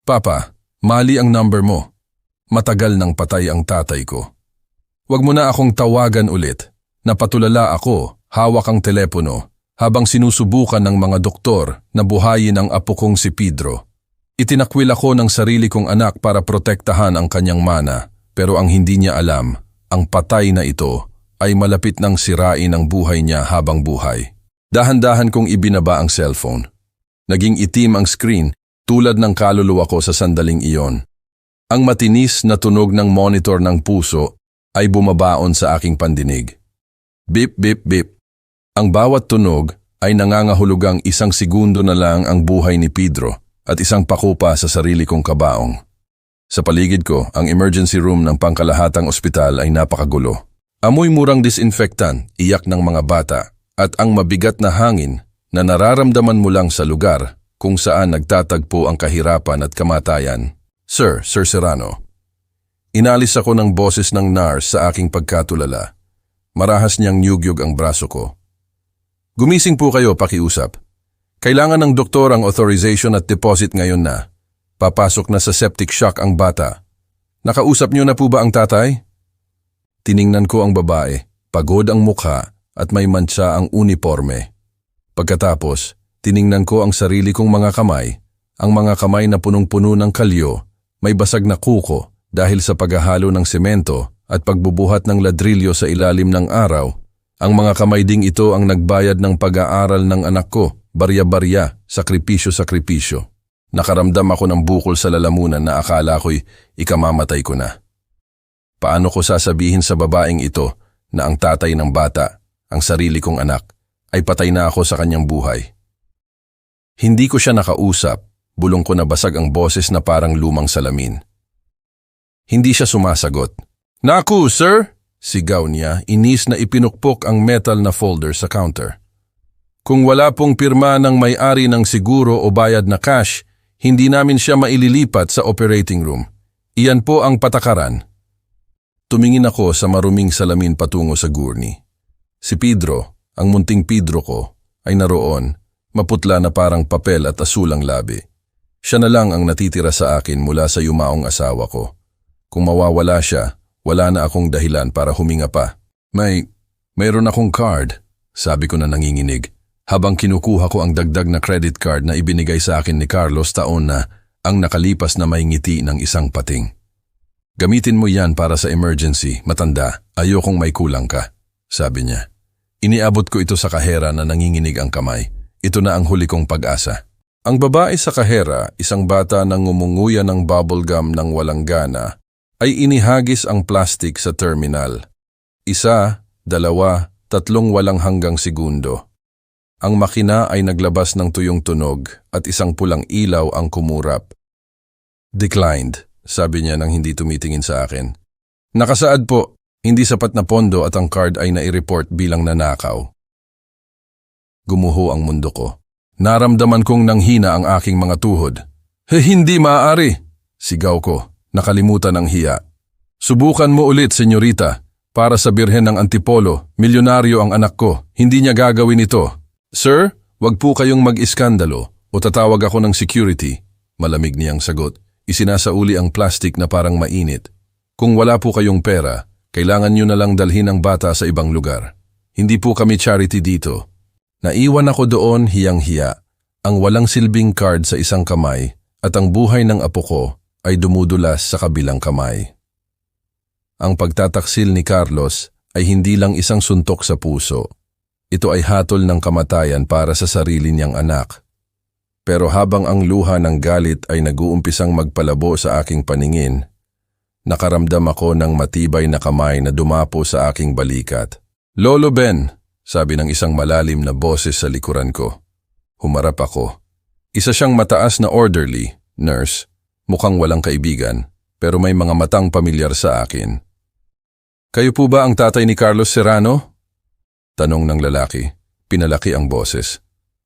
Papa, mali ang number mo. Matagal nang patay ang tatay ko. Huwag mo na akong tawagan ulit. Napatulala ako, hawak ang telepono, habang sinusubukan ng mga doktor na buhayin ang apo kong si Pedro. Itinakwil ako ng sarili kong anak para protektahan ang kanyang mana, pero ang hindi niya alam, ang patay na ito ay malapit nang sirain ang buhay niya habang buhay. Dahan-dahan kong ibinaba ang cellphone. Naging itim ang screen tulad ng kaluluwa ko sa sandaling iyon. Ang matinis na tunog ng monitor ng puso ay bumabaon sa aking pandinig. Beep, beep, beep. Ang bawat tunog ay nangangahulugang 1 segundo na lang ang buhay ni Pedro at isang pakupa sa sarili kong kabaong. Sa paligid ko, ang emergency room ng pangkalahatang ospital ay napakagulo. Amoy murang disinfectant, iyak ng mga bata, at ang mabigat na hangin na nararamdaman mo lang sa lugar kung saan nagtatagpo ang kahirapan at kamatayan. Sir Serrano. Inalis ako ng boses ng nurse sa aking pagkatulala. Marahas niyang nyugyug ang braso ko. Gumising po kayo, pakiusap. Kailangan ng doktor ang authorization at deposit ngayon na. Papasok na sa septic shock ang bata. Nakausap niyo na po ba ang tatay? Tiningnan ko ang babae, pagod ang mukha at may mantsa ang uniforme. Pagkatapos, tiningnan ko ang sarili kong mga kamay, ang mga kamay na punong-puno ng kalyo, may basag na kuko dahil sa paghahalo ng semento at pagbubuhat ng ladrilyo sa ilalim ng araw. Ang mga kamay ding ito ang nagbayad ng pag-aaral ng anak ko, barya-barya, sakripisyo-sakripisyo. Nakaramdam ako ng bukol sa lalamunan na akala ko'y ikamamatay ko na. Paano ko sasabihin sa babaeng ito na ang tatay ng bata, ang sarili kong anak, ay patay na ako sa kanyang buhay? Hindi ko siya nakausap, bulong ko na basag ang boses na parang lumang salamin. Hindi siya sumasagot. Naku, sir! Sigaw niya, inis na ipinukpok ang metal na folder sa counter. Kung wala pong pirma ng may-ari ng siguro o bayad na cash, hindi namin siya maililipat sa operating room. Iyan po ang patakaran. Tumingin ako sa maruming salamin patungo sa gurney. Si Pedro, ang munting Pedro ko, ay naroon, maputla na parang papel at asul ang labi. Siya na lang ang natitira sa akin mula sa yumaong asawa ko. Kung mawawala siya, wala na akong dahilan para huminga pa. Mayroon akong card, sabi ko na nanginginig, habang kinukuha ko ang dagdag na credit card na ibinigay sa akin ni Carlos taon na ang nakalipas na may ngiti ng isang pating. Gamitin mo yan para sa emergency, matanda, ayokong may kulang ka, sabi niya. Iniabot ko ito sa kahera na nanginginig ang kamay. Ito na ang huli kong pag-asa. Ang babae sa kahera, isang bata na ngumunguya ng bubblegum ng walang gana, ay inihagis ang plastic sa terminal. 1, 2, 3 walang hanggang segundo. Ang makina ay naglabas ng tuyong tunog at isang pulang ilaw ang kumurap. Declined, sabi niya nang hindi tumitingin sa akin. Nakasaad po, hindi sapat na pondo at ang card ay nai-report bilang nanakaw. Gumuho ang mundo ko. Naramdaman kong nanghina ang aking mga tuhod. Hindi maaari, sigaw ko, nakalimutan ang hiya. Subukan mo ulit, senyorita, para sa birhen ng Antipolo, milyonaryo ang anak ko, hindi niya gagawin ito. Sir, wag po kayong mag-iskandalo o tatawag ako ng security. Malamig niyang sagot. Isinasauli ang plastic na parang mainit. Kung wala po kayong pera, kailangan niyo na lang dalhin ang bata sa ibang lugar. Hindi po kami charity dito. Naiwan ako doon hiyang-hiya, ang walang silbing card sa isang kamay at ang buhay ng apo ko ay dumudulas sa kabilang kamay. Ang pagtataksil ni Carlos ay hindi lang isang suntok sa puso. Ito ay hatol ng kamatayan para sa sarili niyang anak. Pero habang ang luha ng galit ay nag-uumpisang magpalabo sa aking paningin, nakaramdam ako ng matibay na kamay na dumapo sa aking balikat. Lolo Ben, sabi ng isang malalim na boses sa likuran ko. Humarap ako. Isa siyang mataas na orderly, nurse, mukhang walang kaibigan, pero may mga matang pamilyar sa akin. Kayo po ba ang tatay ni Carlos Serrano? Tanong ng lalaki. Pinalaki ang boses.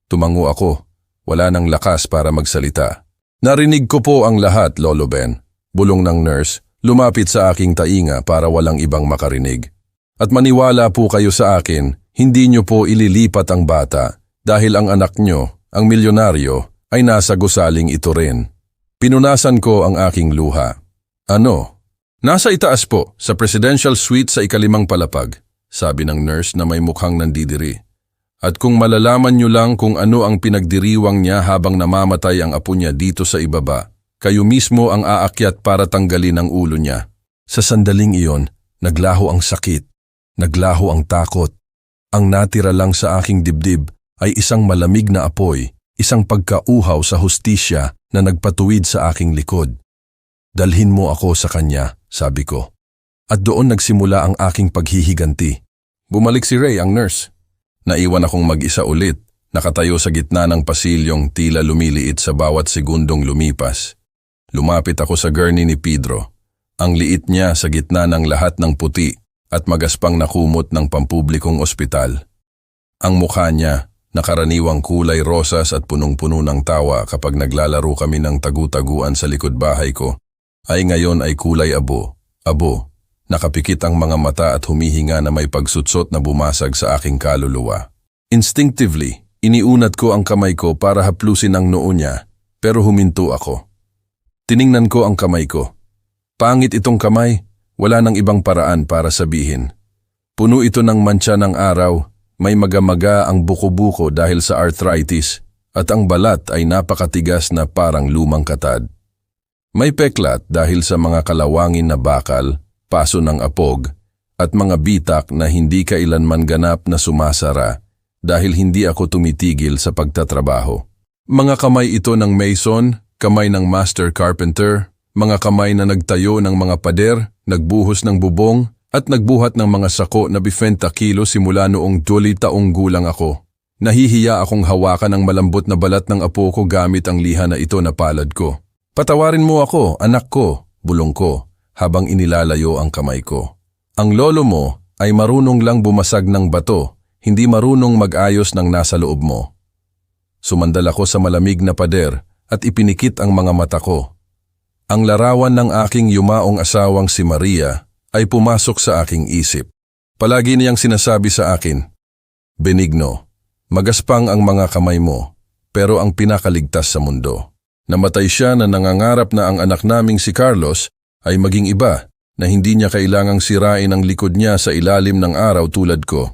Tumango ako. Wala nang lakas para magsalita. Narinig ko po ang lahat, Lolo Ben. Bulong ng nurse, lumapit sa aking tainga para walang ibang makarinig. At maniwala po kayo sa akin, hindi nyo po ililipat ang bata dahil ang anak nyo, ang milyonaryo, ay nasa gusaling ito rin. Pinunasan ko ang aking luha. Ano? Nasa itaas po, sa presidential suite sa ikalimang palapag, sabi ng nurse na may mukhang nandidiri. At kung malalaman niyo lang kung ano ang pinagdiriwang niya habang namamatay ang apo niya dito sa ibaba, kayo mismo ang aakyat para tanggalin ang ulo niya. Sa sandaling iyon, naglaho ang sakit, naglaho ang takot. Ang natira lang sa aking dibdib ay isang malamig na apoy, isang pagkauhaw sa hustisya na nagpatuwid sa aking likod. Dalhin mo ako sa kanya, sabi ko. At doon nagsimula ang aking paghihiganti. Bumalik si Ray, ang nurse. Naiwan akong mag-isa ulit, nakatayo sa gitna ng pasilyong tila lumiliit sa bawat segundong lumipas. Lumapit ako sa gurney ni Pedro. Ang liit niya sa gitna ng lahat ng puti at magaspang na kumot ng pampublikong ospital. Ang mukha niya, nakaraniwang kulay rosas at punong-puno ng tawa kapag naglalaro kami ng tagu-taguan sa likod bahay ko, ay ngayon ay kulay abo. Nakapikit ang mga mata at humihinga na may pagsutsot na bumasag sa aking kaluluwa. Instinctively, iniunat ko ang kamay ko para haplusin ang noo niya, pero huminto ako. Tiningnan ko ang kamay ko. Pangit itong kamay, wala nang ibang paraan para sabihin. Puno ito ng mantsa ng araw, may magamaga ang buko-buko dahil sa arthritis, at ang balat ay napakatigas na parang lumang katad. May peklat dahil sa mga kalawangin na bakal, paso ng apog, at mga bitak na hindi kailanman ganap na sumasara dahil hindi ako tumitigil sa pagtatrabaho. Mga kamay ito ng mason, kamay ng master carpenter, mga kamay na nagtayo ng mga pader, nagbuhos ng bubong, at nagbuhat ng mga sako na 20 kilo simula noong 12 taong gulang ako. Nahihiya akong hawakan ang malambot na balat ng apo ko gamit ang liha na ito na palad ko. Patawarin mo ako, anak ko, bulong ko, habang inilalayo ang kamay ko. Ang lolo mo ay marunong lang bumasag ng bato, hindi marunong mag-ayos ng nasa loob mo. Sumandal ako sa malamig na pader at ipinikit ang mga mata ko. Ang larawan ng aking yumaong asawang si Maria ay pumasok sa aking isip. Palagi niyang sinasabi sa akin, Benigno, magaspang ang mga kamay mo, pero ang pinakaligtas sa mundo. Namatay siya na nangangarap na ang anak naming si Carlos ay maging iba, na hindi niya kailangang sirain ang likod niya sa ilalim ng araw tulad ko.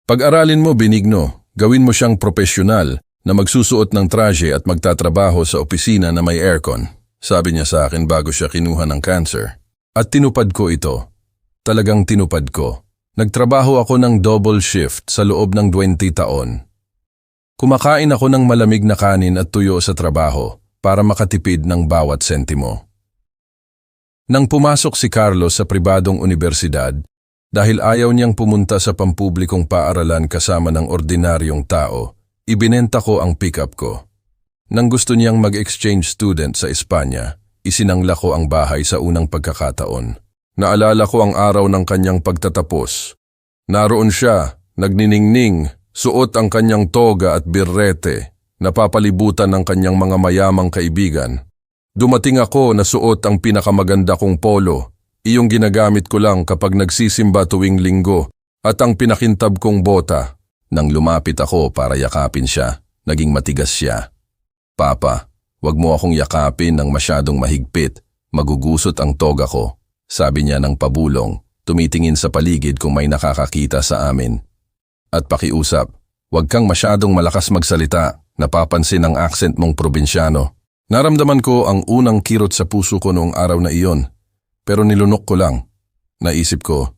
Pag-aralin mo, Benigno, gawin mo siyang profesional na magsusuot ng traje at magtatrabaho sa opisina na may aircon, sabi niya sa akin bago siya kinuha ng cancer. At tinupad ko ito. Talagang tinupad ko. Nagtrabaho ako ng double shift sa loob ng 20 taon. Kumakain ako ng malamig na kanin at tuyo sa trabaho para makatipid ng bawat sentimo. Nang pumasok si Carlos sa pribadong universidad, dahil ayaw niyang pumunta sa pampublikong paaralan kasama ng ordinaryong tao, ibinenta ko ang pickup ko. Nang gusto niyang mag-exchange student sa Espanya, isinangla ko ang bahay sa unang pagkakataon. Naalala ko ang araw ng kanyang pagtatapos. Naroon siya, nagniningning, suot ang kanyang toga at birrete, napapalibutan ng kanyang mga mayamang kaibigan. Dumating ako na suot ang pinakamaganda kong polo, iyong ginagamit ko lang kapag nagsisimba tuwing linggo, at ang pinakintab kong bota. Nang lumapit ako para yakapin siya, naging matigas siya. Papa, wag mo akong yakapin ng masyadong mahigpit, magugusot ang toga ko, sabi niya ng pabulong, tumitingin sa paligid kung may nakakakita sa amin. At pakiusap, wag kang masyadong malakas magsalita, napapansin ang accent mong probinsyano. Naramdaman ko ang unang kirot sa puso ko noong araw na iyon, pero nilunok ko lang. Naisip ko,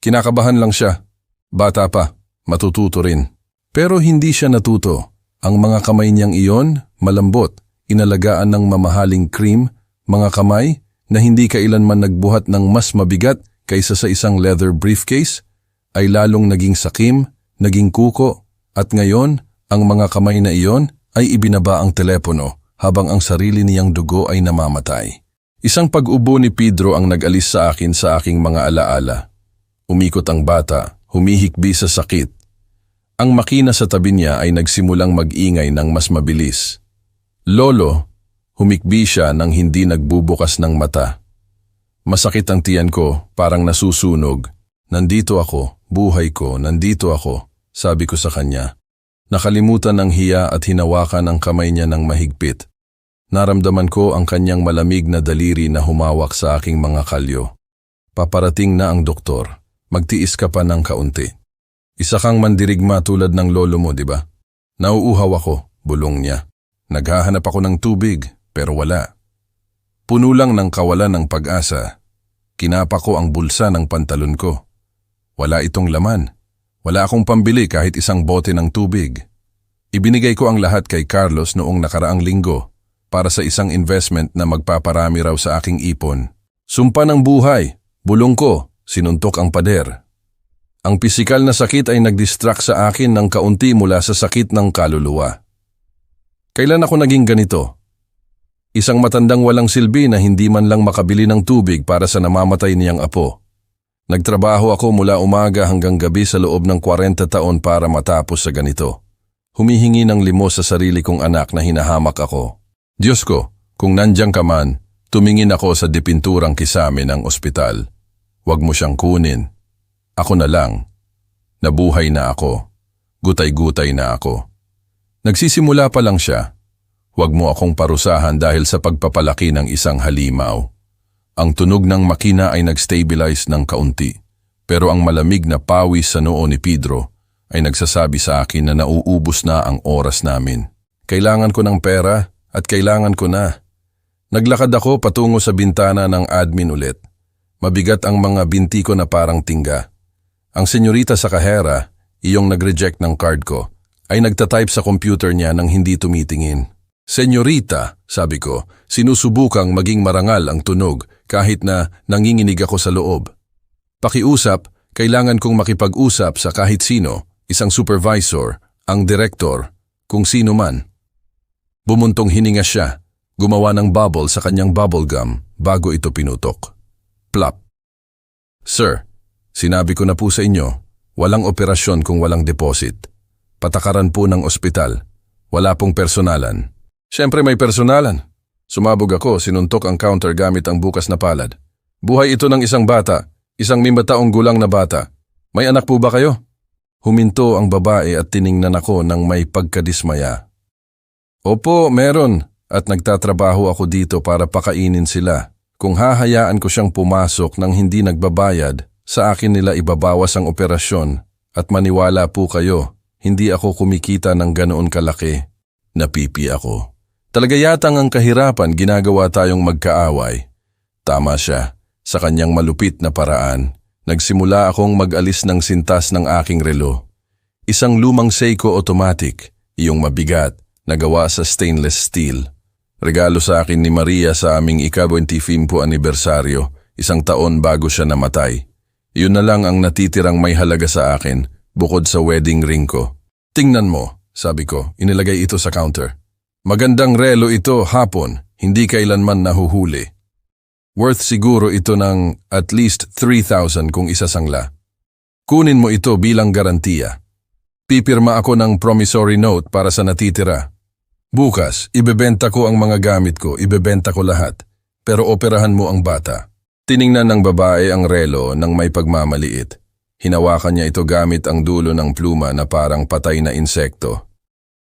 kinakabahan lang siya, bata pa, matututo rin. Pero hindi siya natuto. Ang mga kamay niyang iyon, malambot, inalagaan ng mamahaling cream, mga kamay na hindi kailanman nagbuhat ng mas mabigat kaysa sa isang leather briefcase, ay lalong naging sakim, naging kuko, at ngayon, ang mga kamay na iyon ay ibinaba ang telepono habang ang sarili niyang dugo ay namamatay. Isang pag-ubo ni Pedro ang nag-alis sa akin sa aking mga alaala. Umikot ang bata, humihikbi sa sakit. Ang makina sa tabi niya ay nagsimulang mag-ingay ng mas mabilis. Lolo, humikbi siya nang hindi nagbubukas ng mata. Masakit ang tiyan ko, parang nasusunog. Nandito ako, buhay ko, nandito ako, sabi ko sa kanya. Nakalimutan ng hiya at hinawakan ang kamay niya ng mahigpit. Naramdaman ko ang kanyang malamig na daliri na humawak sa aking mga kalyo. Paparating na ang doktor. Magtiis ka pa ng kaunti. Isa kang mandirigma tulad ng lolo mo, di ba? Nauuhaw ako, bulong niya. Naghahanap ako ng tubig, pero wala. Puno lang ng kawalan ng pag-asa. Kinapa ko ang bulsa ng pantalon ko. Wala itong laman. Wala akong pambili kahit isang bote ng tubig. Ibinigay ko ang lahat kay Carlos noong nakaraang linggo para sa isang investment na magpaparami raw sa aking ipon. Sumpa ng buhay, bulong ko, sinuntok ang pader. Ang pisikal na sakit ay nag-distract sa akin ng kaunti mula sa sakit ng kaluluwa. Kailan ako naging ganito? Isang matandang walang silbi na hindi man lang makabili ng tubig para sa namamatay niyang apo. Nagtrabaho ako mula umaga hanggang gabi sa loob ng 40 taon para matapos sa ganito. Humihingi ng limos sa sarili kong anak na hinahamak ako. Diyos ko, kung nandiyan ka man, tumingin ako sa dipinturang kisame ng ospital. Huwag mo siyang kunin. Ako na lang. Nabuhay na ako. Gutay-gutay na ako. Nagsisimula pa lang siya. Huwag mo akong parusahan dahil sa pagpapalaki ng isang halimaw. Ang tunog ng makina ay nag-stabilize ng kaunti. Pero ang malamig na pawis sa noo ni Pedro ay nagsasabi sa akin na nauubos na ang oras namin. Kailangan ko ng pera. At kailangan ko na. Naglakad ako patungo sa bintana ng admin ulit. Mabigat ang mga binti ko na parang tingga. Ang senyorita sa kahera, iyong nag-reject ng card ko, ay nagtatype sa computer niya nang hindi tumitingin. Senyorita, sabi ko, sinusubukang maging marangal ang tunog kahit na nanginginig ako sa loob. Pakiusap, kailangan kong makipag-usap sa kahit sino, isang supervisor, ang direktor, kung sino man. Bumuntong hininga siya, gumawa ng bubble sa kanyang bubble gum bago ito pinutok. Plop. Sir, sinabi ko na po sa inyo, walang operasyon kung walang deposit. Patakaran po ng ospital. Wala pong personalan. Siyempre may personalan. Sumabog ako, sinuntok ang counter gamit ang bukas na palad. Buhay ito ng isang bata, isang 5 taong gulang na bata. May anak po ba kayo? Huminto ang babae at tiningnan ako ng may pagkadismaya. Opo, meron, at nagtatrabaho ako dito para pakainin sila. Kung hahayaan ko siyang pumasok nang hindi nagbabayad, sa akin nila ibabawas ang operasyon at maniwala po kayo, hindi ako kumikita ng ganoon kalaki. Napipi ako. Talaga yatang ang kahirapan ginagawa tayong magkaaway. Tama siya, sa kanyang malupit na paraan, nagsimula akong mag-alis ng sintas ng aking relo. Isang lumang Seiko automatic, iyong mabigat, nagawa sa stainless steel. Regalo sa akin ni Maria sa aming ika-25 anibersaryo, 1 taon bago siya namatay. Iyon na lang ang natitirang may halaga sa akin, bukod sa wedding ring ko. Tingnan mo, sabi ko, inilagay ito sa counter. Magandang relo ito hapon, hindi kailanman nahuhuli. Worth siguro ito ng at least 3,000 kung isasangla. Kunin mo ito bilang garantiya. Pipirma ako ng promissory note para sa natitira. Bukas, ibebenta ko ang mga gamit ko, ibebenta ko lahat. Pero operahan mo ang bata. Tiningnan ng babae ang relo ng may pagmamaliit. Hinawakan niya ito gamit ang dulo ng pluma na parang patay na insekto.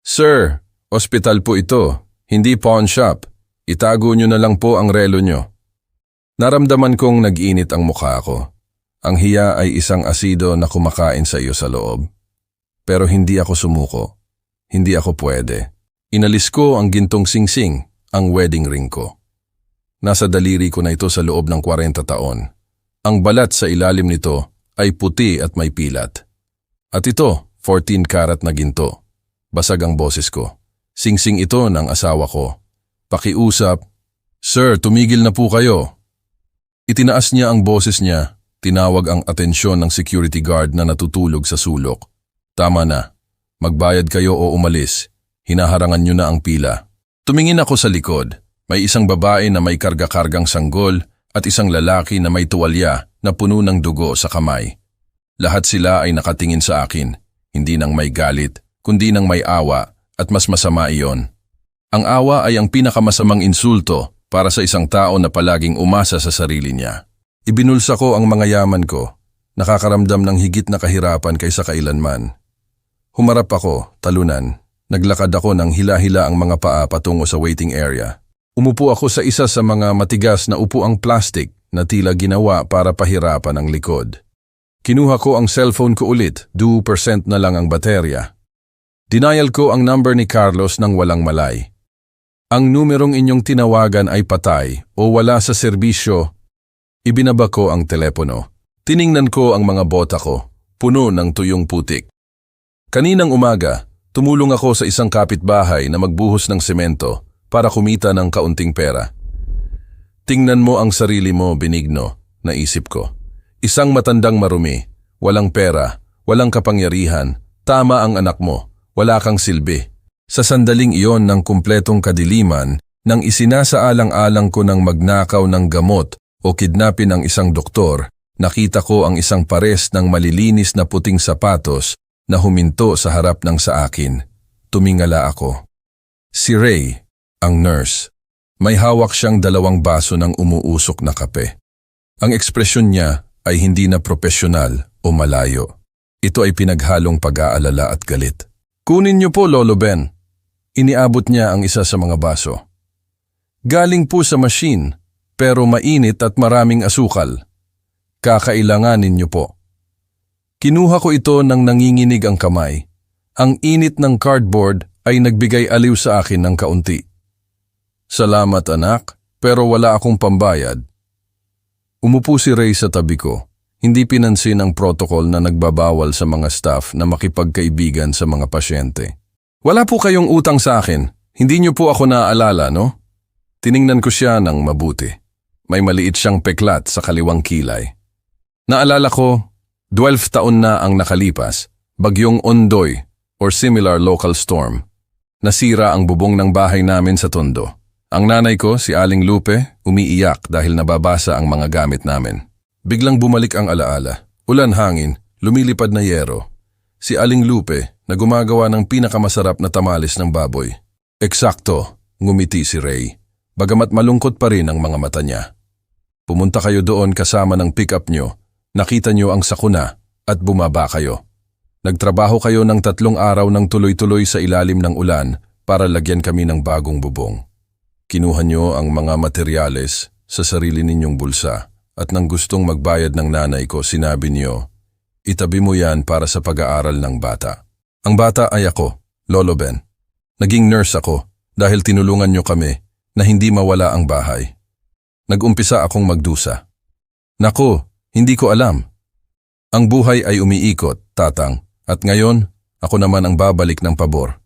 Sir, ospital po ito, hindi pawn shop. Itago niyo na lang po ang relo niyo. Naramdaman kong nag-init ang mukha ko. Ang hiya ay isang asido na kumakain sa iyo sa loob. Pero hindi ako sumuko. Hindi ako pwede. Inalis ko ang gintong singsing, ang wedding ring ko. Nasa daliri ko na ito sa loob ng 40 taon. Ang balat sa ilalim nito ay puti at may pilat. At ito, 14 karat na ginto. Basag ang boses ko. Singsing ito ng asawa ko. Pakiusap, Sir, tumigil na po kayo. Itinaas niya ang boses niya, tinawag ang atensyon ng security guard na natutulog sa sulok. Tama na, magbayad kayo o umalis. Hinaharangan niyo na ang pila. Tumingin ako sa likod. May isang babae na may karga-kargang sanggol at isang lalaki na may tuwalya na puno ng dugo sa kamay. Lahat sila ay nakatingin sa akin, hindi nang may galit, kundi nang may awa at mas masama iyon. Ang awa ay ang pinakamasamang insulto para sa isang tao na palaging umasa sa sarili niya. Ibinulsa ko ang mga yaman ko, nakakaramdam ng higit na kahirapan kaysa kailanman. Humarap ako, talunan. Naglakad ako ng hila-hila ang mga paa patungo sa waiting area. Umupo ako sa isa sa mga matigas na upuang plastic na tila ginawa para pahirapan ang likod. Kinuha ko ang cellphone ko ulit, 2% na lang ang baterya. Denial ko ang number ni Carlos nang walang malay. Ang numerong inyong tinawagan ay patay o wala sa serbisyo. Ibinaba ko ang telepono. Tiningnan ko ang mga bota ko, puno ng tuyong putik. Kaninang umaga, tumulong ako sa isang kapitbahay na magbuhos ng semento para kumita ng kaunting pera. Tingnan mo ang sarili mo, Benigno, naisip ko. Isang matandang marumi, walang pera, walang kapangyarihan, tama ang anak mo, wala kang silbi. Sa sandaling iyon ng kumpletong kadiliman, nang isinasaalang-alang ko ng magnakaw ng gamot o kidnapin ang isang doktor, nakita ko ang isang pares ng malilinis na puting sapatos na huminto sa harap ng sa akin. Tumingala ako. Si Ray, ang nurse. May hawak siyang 2 baso ng umuusok na kape. Ang ekspresyon niya ay hindi na propesyonal o malayo. Ito ay pinaghalong pag-aalala at galit. Kunin niyo po, Lolo Ben. Iniabot niya ang isa sa mga baso. Galing po sa machine, pero mainit at maraming asukal. Kakailanganin niyo po. Kinuha ko ito nang nanginginig ang kamay. Ang init ng cardboard ay nagbigay aliw sa akin ng kaunti. Salamat anak, pero wala akong pambayad. Umupo si Ray sa tabi ko. Hindi pinansin ang protocol na nagbabawal sa mga staff na makipagkaibigan sa mga pasyente. Wala po kayong utang sa akin. Hindi niyo po ako naaalala, no? Tiningnan ko siya ng mabuti. May maliit siyang peklat sa kaliwang kilay. Naalala ko, 12 taon na ang nakalipas, bagyong Ondoy or similar local storm. Nasira ang bubong ng bahay namin sa Tondo. Ang nanay ko, si Aling Lupe, umiiyak dahil nababasa ang mga gamit namin. Biglang bumalik ang alaala. Ulan, hangin, lumilipad na yero. Si Aling Lupe na gumagawa ng pinakamasarap na tamales ng baboy. Eksakto, ngumiti si Ray, bagamat malungkot pa rin ang mga mata niya. Pumunta kayo doon kasama ng pick-up nyo, nakita nyo ang sakuna at bumaba kayo. Nagtrabaho kayo ng 3 araw ng tuloy-tuloy sa ilalim ng ulan para lagyan kami ng bagong bubong. Kinuha nyo ang mga materyales sa sarili ninyong bulsa at nang gustong magbayad ng nanay ko, sinabi niyo, itabi mo yan para sa pag-aaral ng bata. Ang bata ay ako, Lolo Ben. Naging nurse ako dahil tinulungan nyo kami na hindi mawala ang bahay. Nag-umpisa akong magdusa. Naku, hindi ko alam. Ang buhay ay umiikot, tatang, at ngayon ako naman ang babalik ng pabor.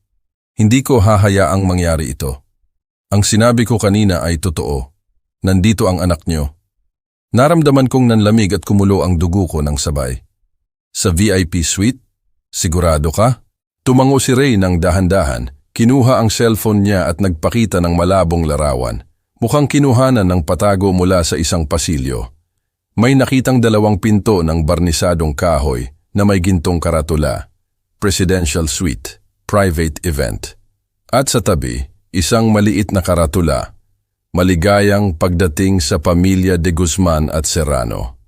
Hindi ko hahayaang mangyari ito. Ang sinabi ko kanina ay totoo. Nandito ang anak nyo. Naramdaman kong nanlamig at kumulo ang dugo ko ng sabay. Sa VIP suite? Sigurado ka? Tumango si Ray ng dahan-dahan. Kinuha ang cellphone niya at nagpakita ng malabong larawan. Mukhang kinuhanan ng patago mula sa isang pasilyo. May nakitang 2 pinto ng barnisadong kahoy na may gintong karatula. Presidential Suite, Private Event. At sa tabi, isang maliit na karatula. Maligayang pagdating sa pamilya de Guzman at Serrano.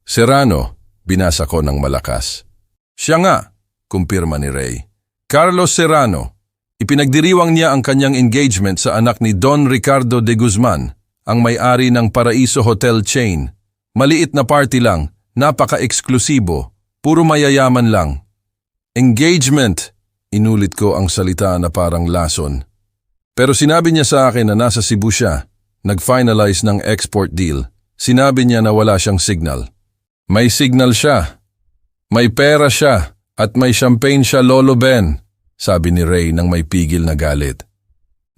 Serrano, binasa ko ng malakas. Siya nga, kumpirma ni Ray. Carlos Serrano. Ipinagdiriwang niya ang kanyang engagement sa anak ni Don Ricardo de Guzman, ang may-ari ng Paraiso Hotel Chain. Maliit na party lang, napaka-eksklusibo, puro mayayaman lang. Engagement, inulit ko ang salita na parang lason. Pero sinabi niya sa akin na nasa Cebu siya, nag-finalize ng export deal. Sinabi niya na wala siyang signal. May signal siya, may pera siya, at may champagne siya, Lolo Ben, sabi ni Ray nang may pigil na galit.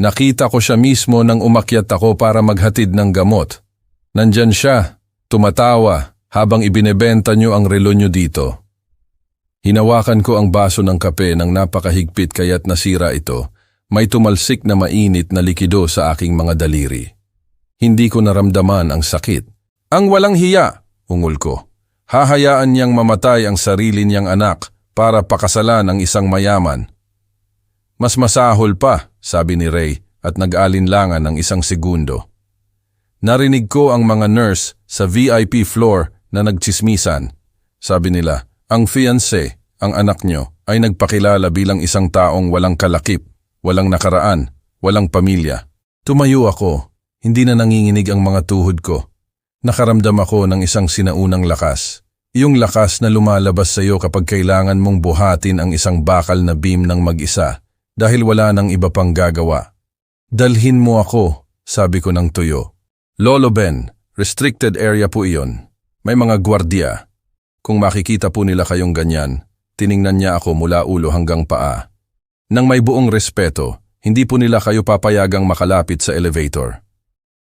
Nakita ko siya mismo nang umakyat ako para maghatid ng gamot. Nandyan siya, tumatawa, habang ibinebenta niyo ang relo niyo dito. Hinawakan ko ang baso ng kape nang napakahigpit kaya't nasira ito. May tumalsik na mainit na likido sa aking mga daliri. Hindi ko naramdaman ang sakit. Ang walang hiya, ungol ko. Hahayaan niyang mamatay ang sarili niyang anak para pakasalan ang isang mayaman. Mas masahol pa, sabi ni Ray at nag-alinlangan ng 1 segundo. Narinig ko ang mga nurse sa VIP floor na nagtsismisan. Sabi nila, ang fiancé, ang anak niyo, ay nagpakilala bilang isang taong walang kalakip, walang nakaraan, walang pamilya. Tumayo ako. Hindi na nanginginig ang mga tuhod ko. Nakaramdam ako ng isang sinaunang lakas. Yung lakas na lumalabas sa iyo kapag kailangan mong buhatin ang isang bakal na beam ng mag-isa dahil wala nang iba pang gagawa. Dalhin mo ako, sabi ko ng tuyo. Lolo Ben, restricted area po iyon. May mga gwardiya. Kung makikita po nila kayong ganyan, tiningnan niya ako mula ulo hanggang paa. Nang may buong respeto, hindi po nila kayo papayagang makalapit sa elevator.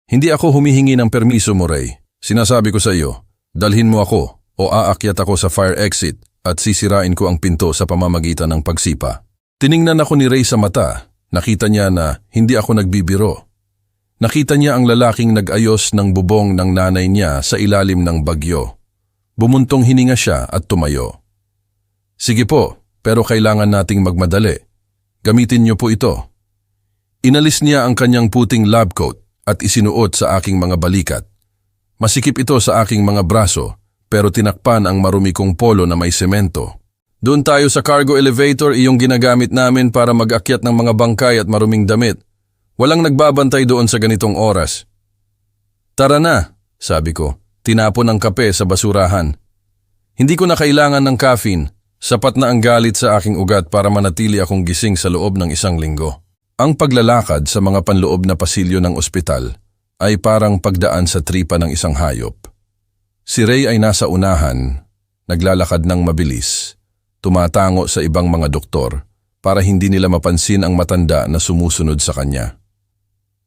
Hindi ako humihingi ng permiso mo, Ray. Sinasabi ko sa iyo, dalhin mo ako o aakyat ako sa fire exit at sisirain ko ang pinto sa pamamagitan ng pagsipa. Tiningnan ako ni Ray sa mata. Nakita niya na hindi ako nagbibiro. Nakita niya ang lalaking nag-ayos ng bubong ng nanay niya sa ilalim ng bagyo. Bumuntong hininga siya at tumayo. Sige po, pero kailangan nating magmadali. Gamitin niyo po ito. Inalis niya ang kanyang puting lab coat at isinuot sa aking mga balikat. Masikip ito sa aking mga braso, pero tinakpan ang marumi kong polo na may semento. Doon tayo sa cargo elevator, iyong ginagamit namin para mag-akyat ng mga bangkay at maruming damit. Walang nagbabantay doon sa ganitong oras. Tara na, sabi ko, tinapon ang kape sa basurahan. Hindi ko na kailangan ng caffeine, sapat na ang galit sa aking ugat para manatili akong gising sa loob ng 1 linggo. Ang paglalakad sa mga panloob na pasilyo ng ospital ay parang pagdaan sa tripa ng isang hayop. Si Ray ay nasa unahan, naglalakad ng mabilis, tumatango sa ibang mga doktor para hindi nila mapansin ang matanda na sumusunod sa kanya.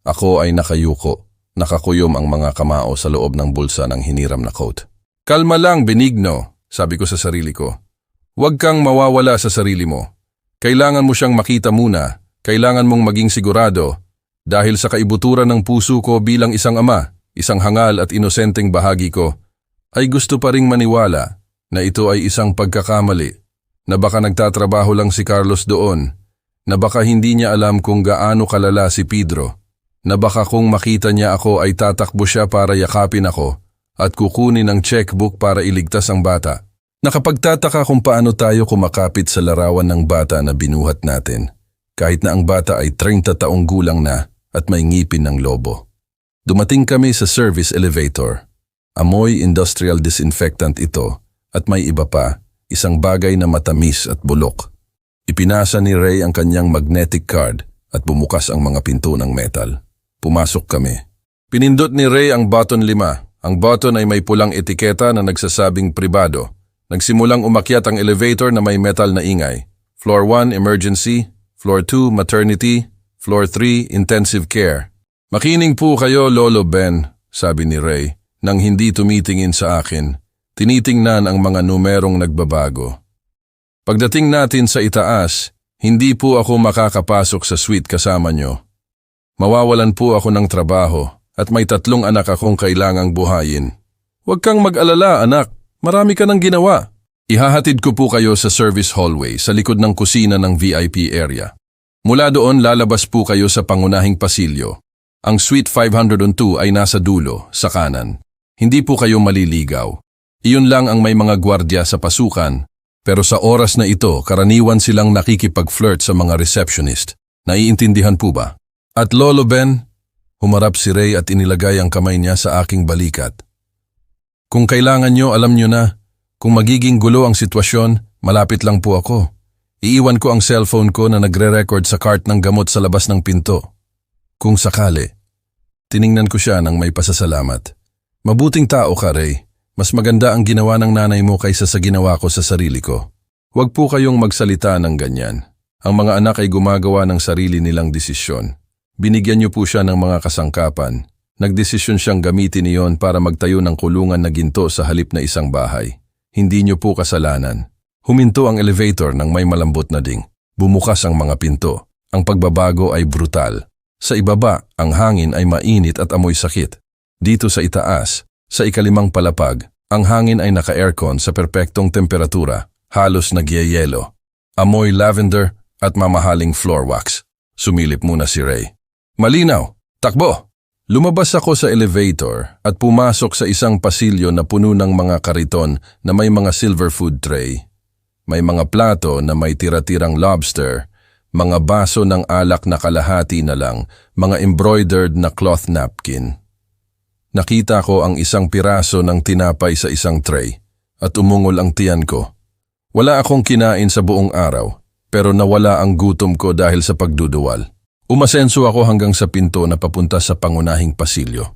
Ako ay nakayuko, nakakuyom ang mga kamao sa loob ng bulsa ng hiniram na coat. Kalma lang, Benigno, sabi ko sa sarili ko. Huwag kang mawawala sa sarili mo. Kailangan mo siyang makita muna, kailangan mong maging sigurado dahil sa kaibuturan ng puso ko bilang isang ama, isang hangal at inosenteng bahagi ko, ay gusto pa ring maniwala na ito ay isang pagkakamali, na baka nagtatrabaho lang si Carlos doon, na baka hindi niya alam kung gaano kalala si Pedro, na baka kung makita niya ako ay tatakbo siya para yakapin ako at kukunin ang checkbook para iligtas ang bata. Nakapagtataka kung paano tayo kumakapit sa larawan ng bata na binuhat natin, kahit na ang bata ay 30 taong gulang na at may ngipin ng lobo. Dumating kami sa service elevator. Amoy industrial disinfectant ito at may iba pa, isang bagay na matamis at bulok. Ipinasa ni Ray ang kanyang magnetic card at bumukas ang mga pinto ng metal. Pumasok kami. Pinindot ni Ray ang button 5. Ang button ay may pulang etiketa na nagsasabing pribado. Nagsimulang umakyat ang elevator na may metal na ingay. Floor 1, emergency. Floor 2, maternity. Floor 3, intensive care. Makinig po kayo, Lolo Ben, sabi ni Ray, nang hindi tumitingin sa akin. Tinitingnan ang mga numerong nagbabago. Pagdating natin sa itaas, hindi po ako makakapasok sa suite kasama nyo. Mawawalan po ako ng trabaho at may 3 anak akong kailangang buhayin. Huwag kang mag-alala, anak. Marami ka nang ginawa. Ihahatid ko po kayo sa service hallway sa likod ng kusina ng VIP area. Mula doon lalabas po kayo sa pangunahing pasilyo. Ang suite 502 ay nasa dulo, sa kanan. Hindi po kayo maliligaw. Iyon lang ang may mga gwardya sa pasukan, pero sa oras na ito karaniwan silang nakikipag-flirt sa mga receptionist. Naiintindihan po ba? At Lolo Ben, humarap si Ray at inilagay ang kamay niya sa aking balikat. Kung kailangan nyo, alam nyo na. Kung magiging gulo ang sitwasyon, malapit lang po ako. Iiwan ko ang cellphone ko na nagre-record sa cart ng gamot sa labas ng pinto. Kung sakali. Tiningnan ko siya ng may pasasalamat. Mabuting tao ka, Ray. Mas maganda ang ginawa ng nanay mo kaysa sa ginawa ko sa sarili ko. Huwag po kayong magsalita ng ganyan. Ang mga anak ay gumagawa ng sarili nilang desisyon. Binigyan niyo po siya ng mga kasangkapan. Nagdesisyon siyang gamitin iyon para magtayo ng kulungan na ginto sa halip na isang bahay. Hindi niyo po kasalanan. Huminto ang elevator nang may malambot na ding. Bumukas ang mga pinto. Ang pagbabago ay brutal. Sa ibaba, ang hangin ay mainit at amoy sakit. Dito sa itaas, sa ika-5 palapag, ang hangin ay naka-aircon sa perpektong temperatura, halos nagyayelo. Amoy lavender at mamahaling floor wax. Sumilip muna si Ray. Malinaw! Takbo! Lumabas ako sa elevator at pumasok sa isang pasilyo na puno ng mga kariton na may mga silver food tray. May mga plato na may tira-tirang lobster, mga baso ng alak na kalahati na lang, mga embroidered na cloth napkin. Nakita ko ang isang piraso ng tinapay sa isang tray at umungol ang tiyan ko. Wala akong kinain sa buong araw, pero nawala ang gutom ko dahil sa pagduduwal. Umasenso ako hanggang sa pinto na papunta sa pangunahing pasilyo.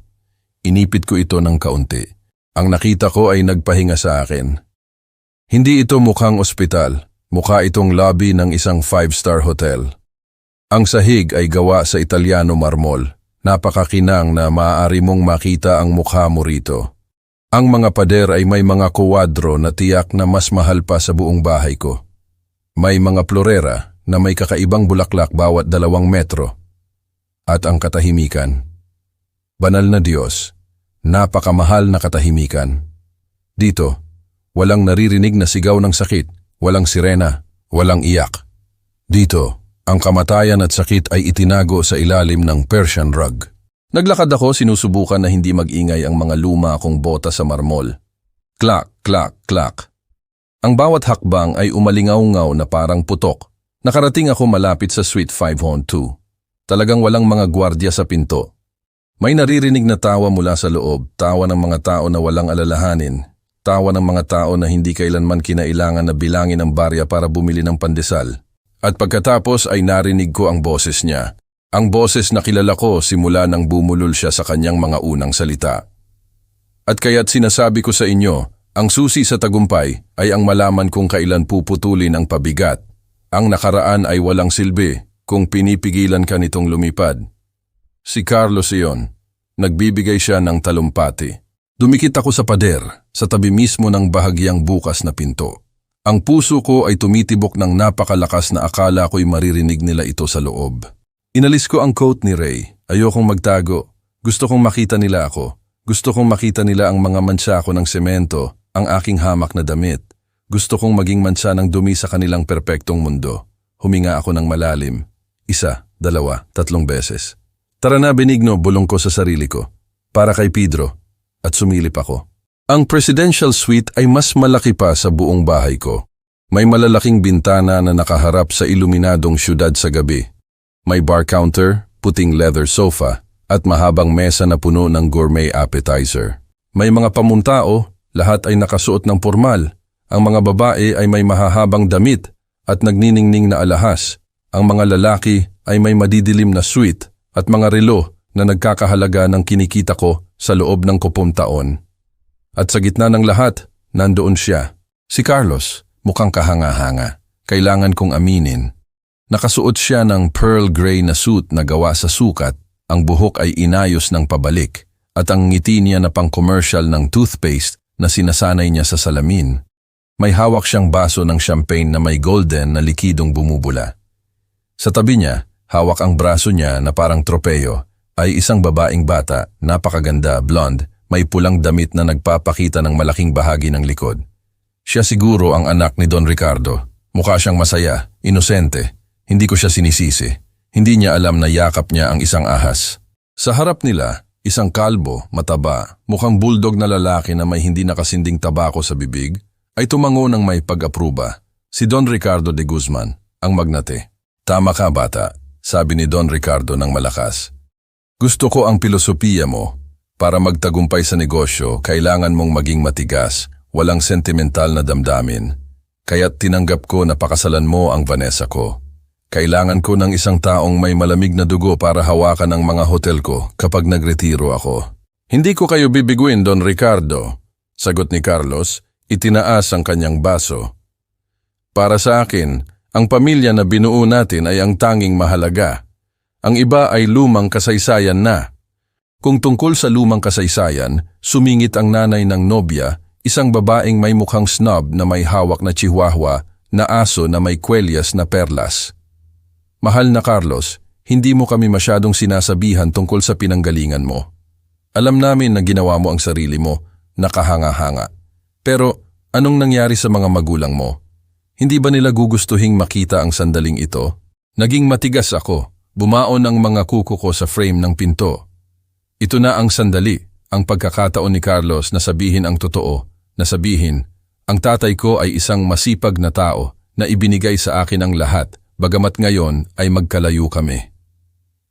Inipit ko ito ng kaunti. Ang nakita ko ay nagpahinga sa akin. Hindi ito mukhang ospital, mukha itong lobby ng isang 5-star hotel. Ang sahig ay gawa sa Italiano marmol. Napakakinang na maaari mong makita ang mukha mo rito. Ang mga pader ay may mga kuwadro na tiyak na mas mahal pa sa buong bahay ko. May mga florera na may kakaibang bulaklak bawat 2 metro. At ang katahimikan. Banal na Diyos, napakamahal na katahimikan. Dito, walang naririnig na sigaw ng sakit, walang sirena, walang iyak. Dito, ang kamatayan at sakit ay itinago sa ilalim ng Persian rug. Naglakad ako, sinusubukan na hindi mag-ingay ang mga luma akong bota sa marmol. Klak, klak, klak. Ang bawat hakbang ay umalingaw-ngaw na parang putok. Nakarating ako malapit sa Suite 502. Talagang walang mga gwardya sa pinto. May naririnig na tawa mula sa loob, tawa ng mga tao na walang alalahanin, tawa ng mga tao na hindi kailanman kinailangan na bilangin ang barya para bumili ng pandesal. At pagkatapos ay narinig ko ang boses niya. Ang boses na kilala ko simula nang bumulol siya sa kanyang mga unang salita. At kaya't sinasabi ko sa inyo, ang susi sa tagumpay ay ang malaman kung kailan puputulin ang pabigat. Ang nakaraan ay walang silbi kung pinipigilan ka nitong lumipad. Si Carlos iyon. Nagbibigay siya ng talumpati. Dumikit ako sa pader, sa tabi mismo ng bahagyang bukas na pinto. Ang puso ko ay tumitibok ng napakalakas na akala ko'y maririnig nila ito sa loob. Inalis ko ang coat ni Ray. Ayokong magtago. Gusto kong makita nila ako. Gusto kong makita nila ang mga mansa ko ng semento, ang aking hamak na damit. Gusto kong maging mansa ng dumi sa kanilang perpektong mundo. Huminga ako ng malalim. 1, 2, 3 beses. Tara na, Benigno, bulong ko sa sarili ko. Para kay Pedro. At sumilip ako. Ang presidential suite ay mas malaki pa sa buong bahay ko. May malalaking bintana na nakaharap sa iluminadong syudad sa gabi. May bar counter, puting leather sofa, at mahabang mesa na puno ng gourmet appetizer. May mga pamuntao, lahat ay nakasuot ng formal. Ang mga babae ay may mahahabang damit at nagniningning na alahas. Ang mga lalaki ay may madidilim na suite at mga relo na nagkakahalaga ng kinikita ko sa loob ng 10 taon. At sa gitna ng lahat, nandoon siya. Si Carlos, mukhang kahanga-hanga. Kailangan kong aminin. Nakasuot siya ng pearl gray na suit na gawa sa sukat, ang buhok ay inayos ng pabalik, at ang ngiti niya na pang-commercial ng toothpaste na sinasanay niya sa salamin. May hawak siyang baso ng champagne na may golden na likidong bumubula. Sa tabi niya, hawak ang braso niya na parang tropeyo, ay isang babaeng bata, napakaganda, blonde, may pulang damit na nagpapakita ng malaking bahagi ng likod. Siya siguro ang anak ni Don Ricardo. Mukha siyang masaya, inosente. Hindi ko siya sinisisi. Hindi niya alam na yakap niya ang isang ahas. Sa harap nila, isang kalbo, mataba, mukhang bulldog na lalaki na may hindi nakasinding tabako sa bibig, ay tumango ng may pag-apruba. Si Don Ricardo de Guzman, ang magnate. Tama ka, bata, sabi ni Don Ricardo ng malakas. Gusto ko ang pilosopiya mo. Para magtagumpay sa negosyo, kailangan mong maging matigas, walang sentimental na damdamin. Kaya't tinanggap ko na pakasalan mo ang Vanessa ko. Kailangan ko ng isang taong may malamig na dugo para hawakan ang mga hotel ko kapag nagretiro ako. Hindi ko kayo bibiguin, Don Ricardo, sagot ni Carlos, itinaas ang kanyang baso. Para sa akin, ang pamilya na binuo natin ay ang tanging mahalaga. Ang iba ay lumang kasaysayan na. Kung tungkol sa lumang kasaysayan, sumingit ang nanay ng nobya, isang babaeng may mukhang snob na may hawak na chihuahua na aso na may kwelyas na perlas. Mahal na Carlos, hindi mo kami masyadong sinasabihan tungkol sa pinanggalingan mo. Alam namin na ginawa mo ang sarili mo, nakahanga-hanga. Pero anong nangyari sa mga magulang mo? Hindi ba nila gugustuhing makita ang sandaling ito? Naging matigas ako, bumaon ang mga kuko ko sa frame ng pinto. Ito na ang sandali, ang pagkakataon ni Carlos na sabihin ang totoo, na sabihin, ang tatay ko ay isang masipag na tao na ibinigay sa akin ang lahat, bagamat ngayon ay magkalayo kami.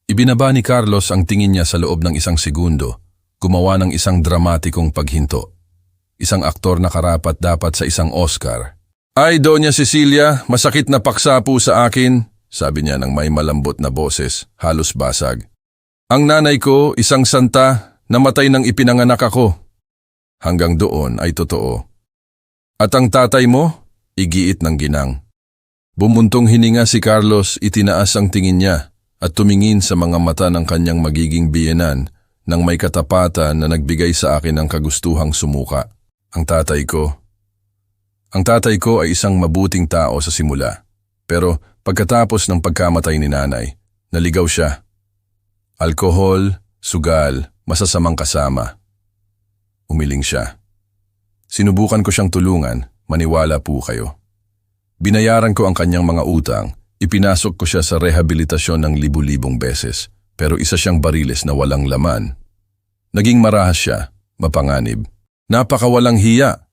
Ibinaba ni Carlos ang tingin niya sa loob ng isang segundo, gumawa ng isang dramatikong paghinto. Isang aktor na karapat dapat sa isang Oscar. "Ay, Doña Cecilia, masakit na paksa po sa akin," sabi niya ng may malambot na boses, halos basag. "Ang nanay ko, isang santa, namatay nang ipinanganak ako." Hanggang doon ay totoo. "At ang tatay mo?" Igiit ng ginang. Bumuntong hininga si Carlos, itinaas ang tingin niya at tumingin sa mga mata ng kanyang magiging biyenan nang may katapatan na nagbigay sa akin ng kagustuhang sumuka. Ang tatay ko ay isang mabuting tao sa simula. Pero pagkatapos ng pagkamatay ni nanay, naligaw siya. Alkohol, sugal, masasamang kasama. Umiling siya. Sinubukan ko siyang tulungan, maniwala po kayo. Binayaran ko ang kanyang mga utang, ipinasok ko siya sa rehabilitasyon ng libu-libong beses, pero isa siyang bariles na walang laman. Naging marahas siya, mapanganib. Napakawalang hiya.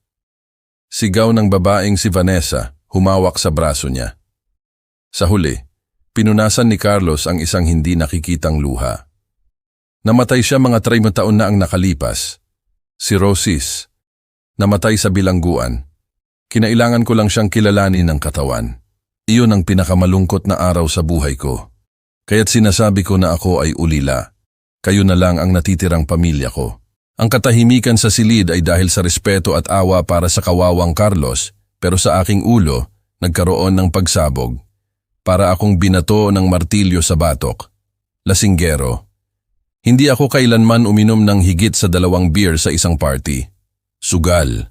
Sigaw ng babaeng si Vanessa, humawak sa braso niya. Sa huli, pinunasan ni Carlos ang isang hindi nakikitang luha. Namatay siya mga 30 taon na ang nakalipas. Cirrhosis. Namatay sa bilangguan. Kinailangan ko lang siyang kilalanin ng katawan. Iyon ang pinakamalungkot na araw sa buhay ko. Kaya't sinasabi ko na ako ay ulila. Kayo na lang ang natitirang pamilya ko. Ang katahimikan sa silid ay dahil sa respeto at awa para sa kawawang Carlos, pero sa aking ulo, nagkaroon ng pagsabog. Para akong binato ng martilyo sa batok. Lasinggero. Hindi ako kailanman uminom ng higit sa 2 beer sa isang party. Sugal.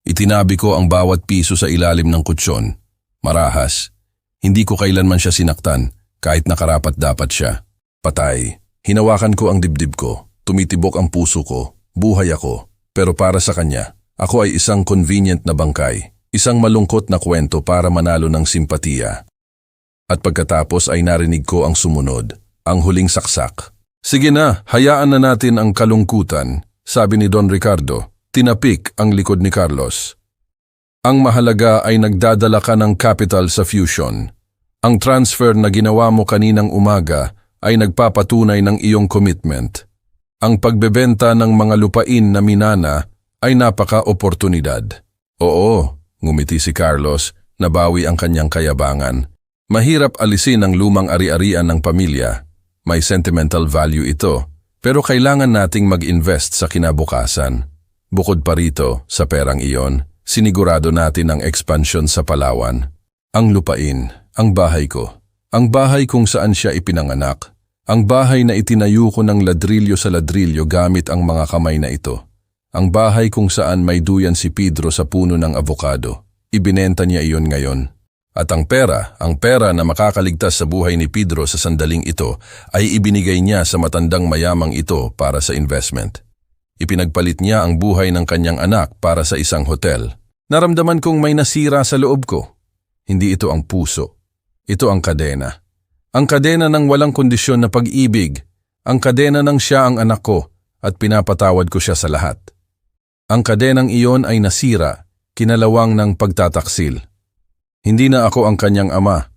Itinabi ko ang bawat piso sa ilalim ng kutsyon. Marahas. Hindi ko kailanman siya sinaktan, kahit nakarapat dapat siya. Patay. Hinawakan ko ang dibdib ko. Tumitibok ang puso ko. Buhay ako. Pero para sa kanya, ako ay isang convenient na bangkay. Isang malungkot na kwento para manalo ng simpatiya. At pagkatapos ay narinig ko ang sumunod. Ang huling saksak. "Sige na, hayaan na natin ang kalungkutan," sabi ni Don Ricardo. Tinapik ang likod ni Carlos. "Ang mahalaga ay nagdadala ka ng capital sa Fusion. Ang transfer na ginawa mo kaninang umaga ay nagpapatunay ng iyong commitment. Ang pagbebenta ng mga lupain na minana ay napaka-oportunidad." "Oo," ngumiti si Carlos, nabawi ang kanyang kayabangan. "Mahirap alisin ang lumang ari-arian ng pamilya. May sentimental value ito, pero kailangan nating mag-invest sa kinabukasan. Bukod pa rito, sa perang iyon, sinigurado natin ang expansion sa Palawan. Ang lupain, ang bahay ko, ang bahay kung saan siya ipinanganak, ang bahay na itinayo ko ng ladrilyo sa ladrilyo gamit ang mga kamay na ito, ang bahay kung saan may duyan si Pedro sa puno ng avocado. Ibinenta niya iyon ngayon. At ang pera na makakaligtas sa buhay ni Pedro sa sandaling ito ay ibinigay niya sa matandang mayamang ito para sa investment. Ipinagpalit niya ang buhay ng kanyang anak para sa isang hotel. Naramdaman kong may nasira sa loob ko. Hindi ito ang puso. Ito ang kadena. Ang kadena ng walang kondisyon na pag-ibig. Ang kadena ng siya ang anak ko at pinapatawad ko siya sa lahat. Ang kadenang iyon ay nasira, kinalawang ng pagtataksil. Hindi na ako ang kanyang ama.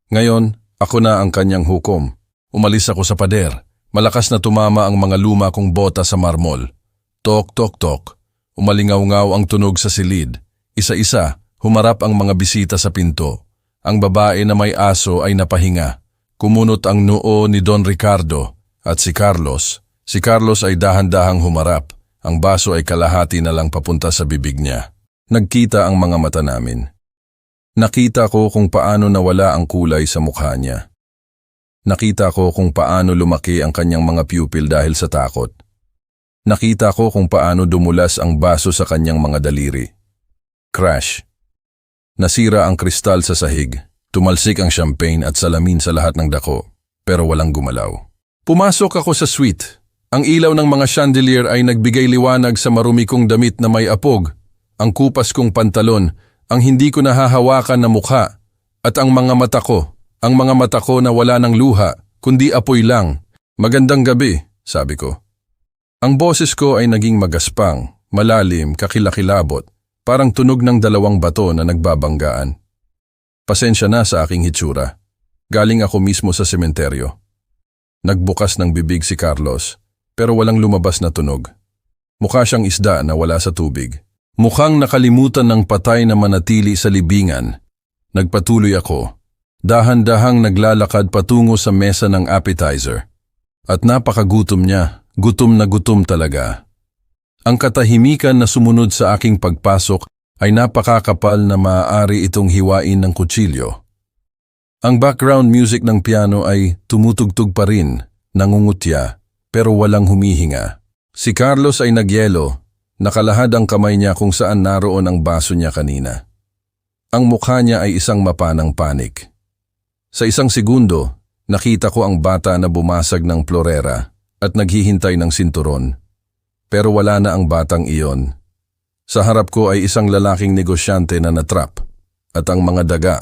Ngayon, ako na ang kanyang hukom. Umalis ako sa pader. Malakas na tumama ang mga luma kong bota sa marmol. Tok, tok, tok. Umalingaw-ngaw ang tunog sa silid. Isa-isa, humarap ang mga bisita sa pinto. Ang babae na may aso ay napahinga. Kumunot ang noo ni Don Ricardo at si Carlos. Si Carlos ay dahan-dahang humarap. Ang baso ay kalahati na lang papunta sa bibig niya. Nagkita ang mga mata namin. Nakita ko kung paano nawala ang kulay sa mukha niya. Nakita ko kung paano lumaki ang kanyang mga pupil dahil sa takot. Nakita ko kung paano dumulas ang baso sa kanyang mga daliri. Crash. Nasira ang kristal sa sahig. Tumalsik ang champagne at salamin sa lahat ng dako, pero walang gumalaw. Pumasok ako sa suite. Ang ilaw ng mga chandelier ay nagbigay liwanag sa marumi kong damit na may apog, ang kupas kong pantalon, ang hindi ko nahahawakan na mukha, at ang mga mata ko na wala ng luha, kundi apoy lang. "Magandang gabi," sabi ko. Ang boses ko ay naging magaspang, malalim, kakilakilabot, parang tunog ng 2 bato na nagbabanggaan. Pasensya na sa aking hitsura. Galing ako mismo sa sementeryo. Nagbukas ng bibig si Carlos, pero walang lumabas na tunog. Mukha siyang isda na wala sa tubig. Mukhang nakalimutan ng patay na manatili sa libingan. Nagpatuloy ako. Dahan-dahang naglalakad patungo sa mesa ng appetizer. At napakagutom niya, gutom na gutom talaga. Ang katahimikan na sumunod sa aking pagpasok ay napakakapal na maaari itong hiwain ng kutsilyo. Ang background music ng piano ay tumutugtog pa rin, nangungutya, pero walang humihinga. Si Carlos ay nagyelo, nakalahad ang kamay niya kung saan naroon ang baso niya kanina. Ang mukha niya ay isang mapa ng panik. Sa isang segundo, nakita ko ang bata na bumasag ng plorera at naghihintay ng sinturon. Pero wala na ang batang iyon. Sa harap ko ay isang lalaking negosyante na natrap at ang mga daga,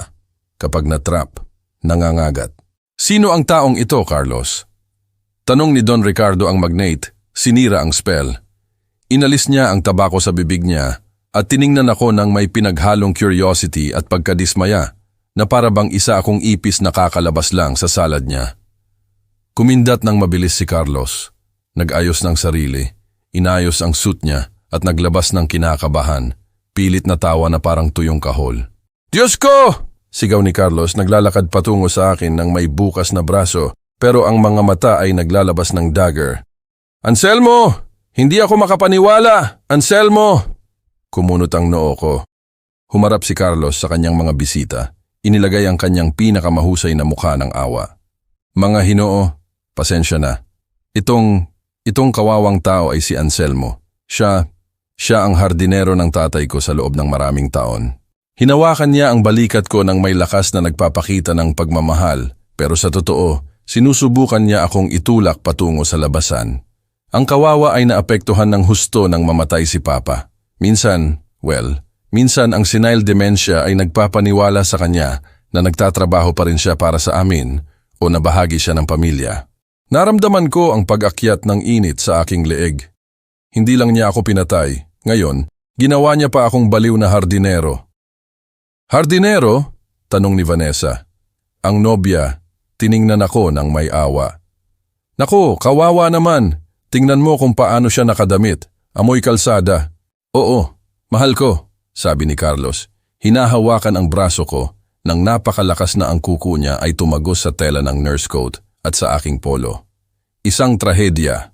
kapag natrap, nangangagat. Sino ang taong ito, Carlos? Tanong ni Don Ricardo ang magnate, sinira ang spell. Inalis niya ang tabako sa bibig niya at tiningnan ako ng may pinaghalong curiosity at pagkadismaya na para bang isa akong ipis na kakalabas lang sa salad niya. Kumindat ng mabilis si Carlos. Nag-ayos ng sarili, inayos ang suit niya at naglabas ng kinakabahan, pilit na tawa na parang tuyong kahol. Diyos ko! Sigaw ni Carlos, naglalakad patungo sa akin ng may bukas na braso pero ang mga mata ay naglalabas ng dagger. Anselmo! Hindi ako makapaniwala! Anselmo! Kumunot ang noo ko. Humarap si Carlos sa kanyang mga bisita. Inilagay ang kanyang pinakamahusay na mukha ng awa. Mga Hinoo, pasensya na. Itong kawawang tao ay si Anselmo. Siya ang hardinero ng tatay ko sa loob ng maraming taon. Hinawakan niya ang balikat ko ng may lakas na nagpapakita ng pagmamahal, pero sa totoo, sinusubukan niya akong itulak patungo sa labasan. Ang kawawa ay naapektuhan ng husto nang mamatay si Papa. Minsan ang senile dementia ay nagpapaniwala sa kanya na nagtatrabaho pa rin siya para sa amin o na bahagi siya ng pamilya. Naramdaman ko ang pag-akyat ng init sa aking leeg. Hindi lang niya ako pinatay. Ngayon, ginawa niya pa akong baliw na hardinero. Hardinero? Tanong ni Vanessa. Ang nobya, tiningnan ako ng may awa. Naku, kawawa naman. Tingnan mo kung paano siya nakadamit. Amoy kalsada. Oo, mahal ko, sabi ni Carlos. Hinahawakan ang braso ko nang napakalakas na ang kuko niya ay tumagos sa tela ng nurse coat at sa aking polo. Isang trahedya.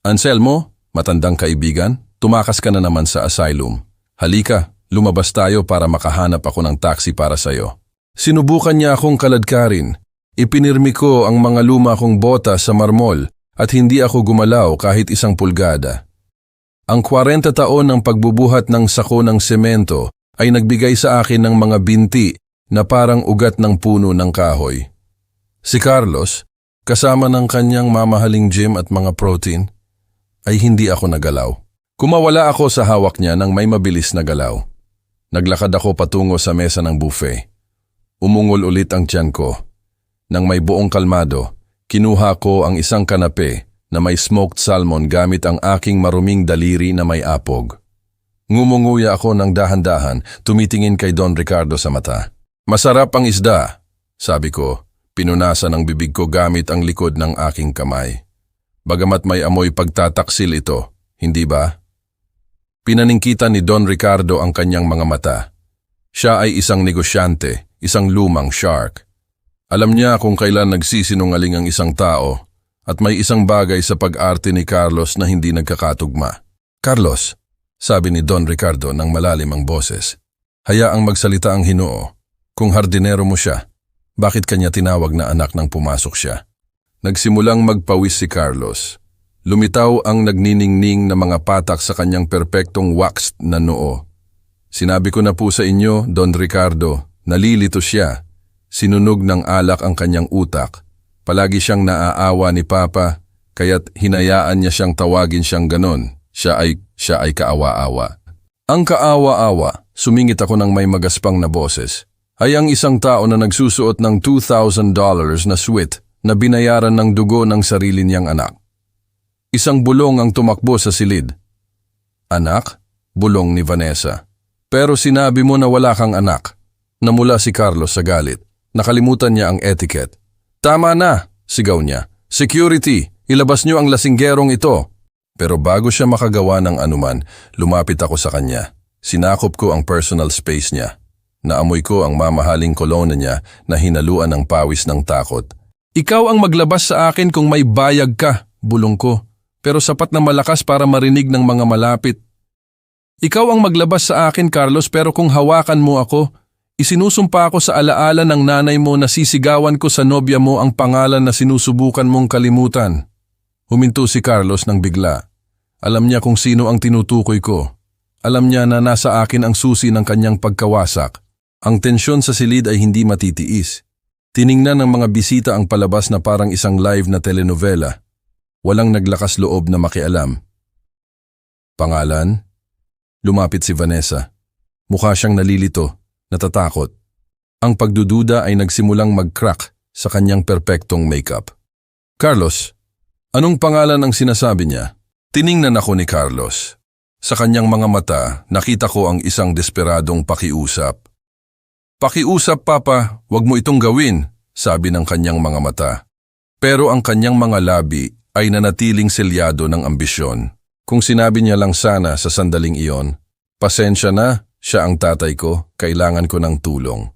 Anselmo, matandang kaibigan, tumakas ka na naman sa asylum. Halika, lumabas tayo para makahanap ako ng taxi para sa'yo. Sinubukan niya akong kaladkarin. Ipinirmi ko ang mga luma kong bota sa marmol at hindi ako gumalaw kahit isang pulgada. Ang 40 taon ng pagbubuhat ng sako ng semento ay nagbigay sa akin ng mga binti na parang ugat ng puno ng kahoy. Si Carlos, kasama ng kanyang mamahaling gym at mga protein, ay hindi ako nagalaw. Kumawala ako sa hawak niya ng may mabilis na galaw. Naglakad ako patungo sa mesa ng buffet. Umungol ulit ang tiyan ko. Nang may buong kalmado, kinuha ko ang isang kanape na may smoked salmon gamit ang aking maruming daliri na may apog. Ngumunguya ako ng dahan-dahan, tumitingin kay Don Ricardo sa mata. Masarap ang isda, sabi ko. Pinunasan ang bibig ko gamit ang likod ng aking kamay. Bagamat may amoy pagtataksil ito, hindi ba? Pinaningkitan ni Don Ricardo ang kanyang mga mata. Siya ay isang negosyante, isang lumang shark. Alam niya kung kailan nagsisinungaling ang isang tao at may isang bagay sa pag-arte ni Carlos na hindi nagkakatugma. Carlos, sabi ni Don Ricardo ng malalim ang boses, hayaang magsalita ang Hinoo. Kung hardinero mo siya, bakit kanya tinawag na anak nang pumasok siya? Nagsimulang magpawis si Carlos. Lumitaw ang nagniningning na mga patak sa kanyang perpektong waxed na noo. Sinabi ko na po sa inyo, Don Ricardo, nalilito siya. Sinunog ng alak ang kanyang utak. Palagi siyang naaawa ni Papa, kaya't hinayaan niya siyang tawagin siyang ganon. Siya ay kaawa-awa. Ang kaawa-awa, sumingit ako ng may magaspang na boses, ay ang isang tao na nagsusuot ng $2,000 na suit na binayaran ng dugo ng sarili niyang anak. Isang bulong ang tumakbo sa silid. Anak? Bulong ni Vanessa. Pero sinabi mo na wala kang anak. Namula si Carlos sa galit. Nakalimutan niya ang etiquette. Tama na, sigaw niya. Security, ilabas niyo ang lasinggerong ito. Pero bago siya makagawa ng anuman, lumapit ako sa kanya. Sinakop ko ang personal space niya. Naamoy ko ang mamahaling kolona niya na hinaluan ng pawis ng takot. Ikaw ang maglabas sa akin kung may bayag ka, bulong ko. Pero sapat na malakas para marinig ng mga malapit. Ikaw ang maglabas sa akin, Carlos, pero kung hawakan mo ako, isinusumpa ko sa alaala ng nanay mo na sisigawan ko sa nobya mo ang pangalan na sinusubukan mong kalimutan. Huminto si Carlos nang bigla. Alam niya kung sino ang tinutukoy ko. Alam niya na nasa akin ang susi ng kanyang pagkawasak. Ang tensyon sa silid ay hindi matitiis. Tiningnan ng mga bisita ang palabas na parang isang live na telenovela. Walang naglakas loob na makialam. Pangalan? Lumapit si Vanessa. Mukha siyang nalilito. Natatakot. Ang pagdududa ay nagsimulang mag-crack sa kanyang perpektong makeup. Carlos, anong pangalan ang sinasabi niya? Tiningnan ako ni Carlos. Sa kanyang mga mata, nakita ko ang isang desperadong pakiusap. Pakiusap, Papa, wag mo itong gawin, sabi ng kanyang mga mata. Pero ang kanyang mga labi ay nanatiling selyado ng ambisyon. Kung sinabi niya lang sana sa sandaling iyon, pasensya na, siya ang tatay ko, kailangan ko ng tulong.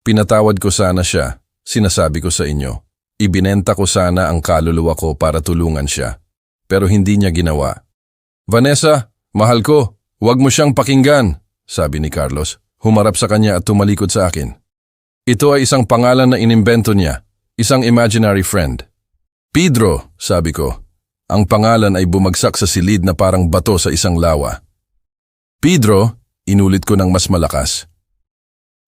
Pinatawad ko sana siya, sinasabi ko sa inyo. Ibinenta ko sana ang kaluluwa ko para tulungan siya. Pero hindi niya ginawa. Vanessa, mahal ko, huwag mo siyang pakinggan, sabi ni Carlos. Humarap sa kanya at tumalikod sa akin. Ito ay isang pangalan na inimbento niya, isang imaginary friend. Pedro, sabi ko. Ang pangalan ay bumagsak sa silid na parang bato sa isang lawa. Pedro, inulit ko ng mas malakas.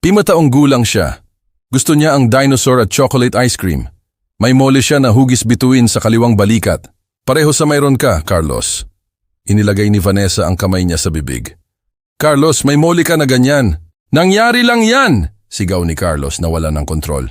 5 taong gulang siya. Gusto niya ang dinosaur at chocolate ice cream. May mole siya na hugis bituin sa kaliwang balikat. Pareho sa mayroon ka, Carlos. Inilagay ni Vanessa ang kamay niya sa bibig. Carlos, may mole ka na ganyan. Nangyari lang yan, sigaw ni Carlos na wala ng kontrol.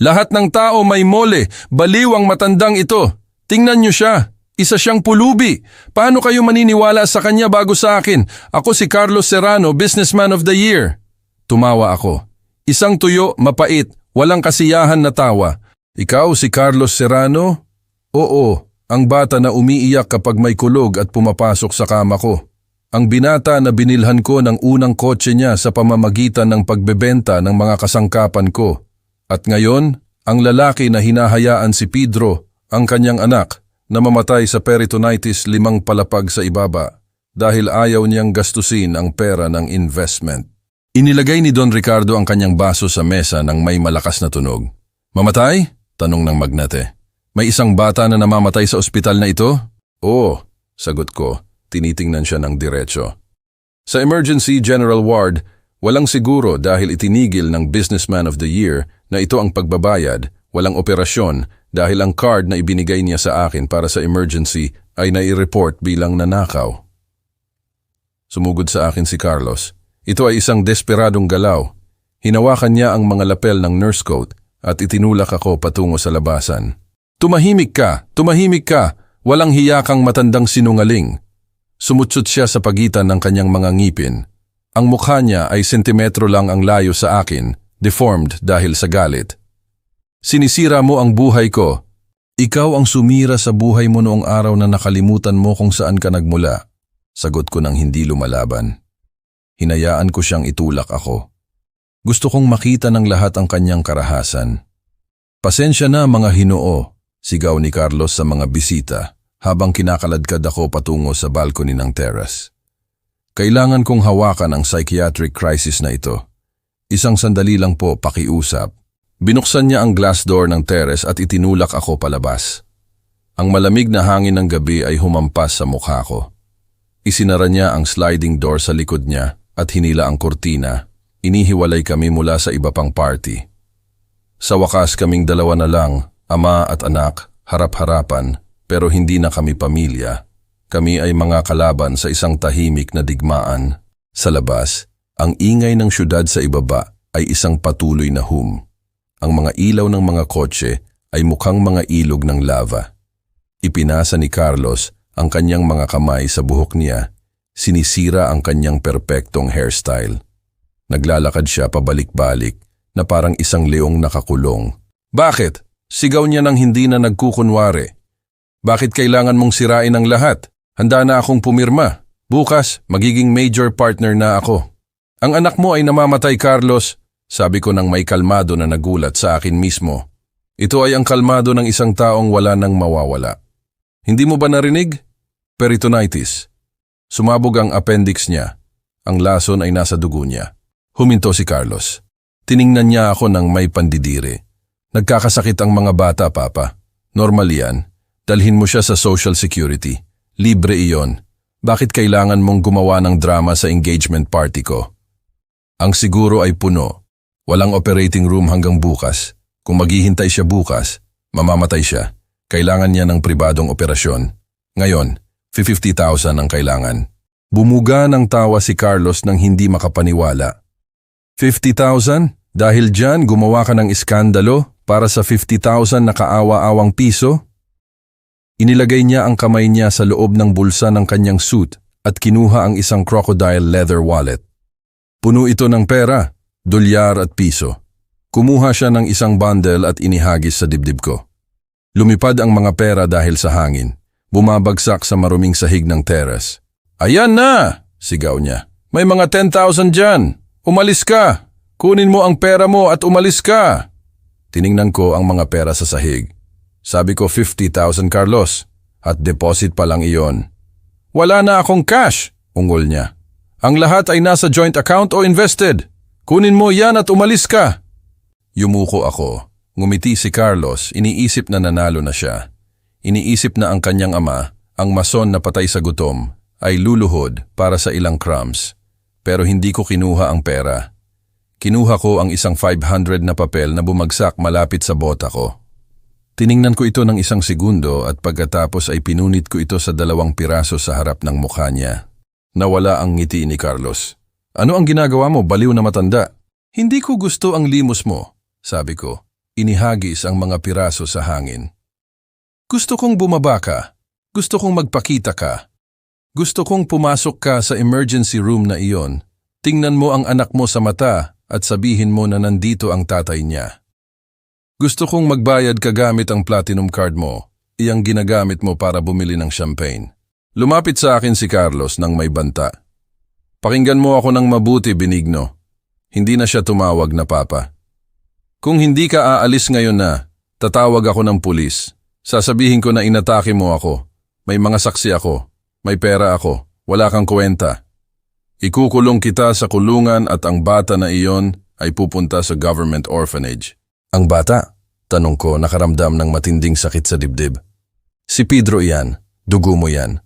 Lahat ng tao may mole, baliw ang matandang ito. Tingnan niyo siya. Isa siyang pulubi. Paano kayo maniniwala sa kanya bago sa akin? Ako si Carlos Serrano, Businessman of the Year. Tumawa ako. Isang tuyo, mapait, walang kasiyahan na tawa. Ikaw si Carlos Serrano? Oo, ang bata na umiiyak kapag may kulog at pumapasok sa kama ko. Ang binata na binilhan ko ng unang kotse niya sa pamamagitan ng pagbebenta ng mga kasangkapan ko. At ngayon, ang lalaki na hinahayaan si Pedro, ang kanyang anak, na mamatay sa peritonitis 5 palapag sa ibaba dahil ayaw niyang gastusin ang pera ng investment. Inilagay ni Don Ricardo ang kanyang baso sa mesa nang may malakas na tunog. Mamatay? Tanong ng magnate. May isang bata na namamatay sa ospital na ito? Oo, sagot ko. Tinitingnan siya ng diretso. Sa emergency general ward, walang siguro dahil itinigil ng Businessman of the Year na ito ang pagbabayad, walang operasyon dahil ang card na ibinigay niya sa akin para sa emergency ay nai-report bilang nanakaw. Sumugod sa akin si Carlos. Ito ay isang desperadong galaw. Hinawakan niya ang mga lapel ng nurse coat at itinulak ako patungo sa labasan. Tumahimik ka! Tumahimik ka! Walang hiya kang matandang sinungaling. Sumutsut siya sa pagitan ng kanyang mga ngipin. Ang mukha niya ay sentimetro lang ang layo sa akin, deformed dahil sa galit. Sinisira mo ang buhay ko. Ikaw ang sumira sa buhay mo noong araw na nakalimutan mo kung saan ka nagmula. Sagot ko nang hindi lumalaban. Hinayaan ko siyang itulak ako. Gusto kong makita ng lahat ang kanyang karahasan. Pasensya na mga Hinoo, sigaw ni Carlos sa mga bisita habang kinakaladkad ako patungo sa balcony ng terrace. Kailangan kong hawakan ang psychiatric crisis na ito. Isang sandali lang po, pakiusap. Binuksan niya ang glass door ng terrace at itinulak ako palabas. Ang malamig na hangin ng gabi ay humampas sa mukha ko. Isinara niya ang sliding door sa likod niya at hinila ang kurtina. Inihiwalay kami mula sa iba pang party. Sa wakas kaming dalawa na lang, ama at anak, harap-harapan, pero hindi na kami pamilya. Kami ay mga kalaban sa isang tahimik na digmaan. Sa labas, ang ingay ng syudad sa ibaba ay isang patuloy na hum. Ang mga ilaw ng mga kotse ay mukhang mga ilog ng lava. Ipinasa ni Carlos ang kanyang mga kamay sa buhok niya. Sinisira ang kanyang perpektong hairstyle. Naglalakad siya pabalik-balik, na parang isang leong nakakulong. Bakit? Sigaw niya nang hindi na nagkukunwari. Bakit kailangan mong sirain ang lahat? Handa na akong pumirma. Bukas, magiging major partner na ako. Ang anak mo ay namamatay, Carlos, sabi ko nang may kalmado na nagulat sa akin mismo. Ito ay ang kalmado ng isang taong wala nang mawawala. Hindi mo ba narinig? Peritonitis. Sumabog ang appendix niya. Ang lason ay nasa dugo niya. Huminto si Carlos. Tiningnan niya ako ng may pandidiri. Nagkakasakit ang mga bata, Papa. Normal yan. Dalhin mo siya sa Social Security. Libre iyon. Bakit kailangan mong gumawa ng drama sa engagement party ko? Ang siguro ay puno. Walang operating room hanggang bukas. Kung maghihintay siya bukas, mamamatay siya. Kailangan niya ng pribadong operasyon. Ngayon, 50,000 ang kailangan. Bumuga ng tawa si Carlos nang hindi makapaniwala. 50,000? Dahil dyan gumawa ka ng iskandalo para sa 50,000 na kaawa-awang piso? Inilagay niya ang kamay niya sa loob ng bulsa ng kanyang suit at kinuha ang isang crocodile leather wallet. Puno ito ng pera, dolyar at piso. Kumuha siya ng isang bundle at inihagis sa dibdib ko. Lumipad ang mga pera dahil sa hangin. Bumabagsak sa maruming sahig ng terrace. Ayan na! Sigaw niya. May mga 10,000 dyan. Umalis ka! Kunin mo ang pera mo at umalis ka! Tiningnan ko ang mga pera sa sahig. Sabi ko 50,000, Carlos, at deposit pa lang iyon. Wala na akong cash, ungol niya. Ang lahat ay nasa joint account o invested. Kunin mo yan at umalis ka. Yumuko ako. Ngumiti si Carlos, iniisip na nanalo na siya. Iniisip na ang kanyang ama, ang mason na patay sa gutom, ay luluhod para sa ilang crumbs. Pero hindi ko kinuha ang pera. Kinuha ko ang isang 500 na papel na bumagsak malapit sa bota ko. Tiningnan ko ito ng isang segundo at pagkatapos ay pinunit ko ito sa 2 piraso sa harap ng mukha niya. Nawala ang ngiti ni Carlos. Ano ang ginagawa mo, baliw na matanda? Hindi ko gusto ang limos mo, sabi ko. Inihagis ang mga piraso sa hangin. Gusto kong bumaba ka. Gusto kong magpakita ka. Gusto kong pumasok ka sa emergency room na iyon. Tingnan mo ang anak mo sa mata at sabihin mo na nandito ang tatay niya. Gusto kong magbayad ka gamit ang platinum card mo, iyang ginagamit mo para bumili ng champagne. Lumapit sa akin si Carlos nang may banta. Pakinggan mo ako ng mabuti, Benigno. Hindi na siya tumawag na Papa. Kung hindi ka aalis ngayon na, tatawag ako ng pulis. Sasabihin ko na inatake mo ako. May mga saksi ako. May pera ako. Wala kang kwenta. Ikukulong kita sa kulungan at ang bata na iyon ay pupunta sa government orphanage. Ang bata? Tanong ko, nakaramdam ng matinding sakit sa dibdib. Si Pedro iyan, dugo mo yan.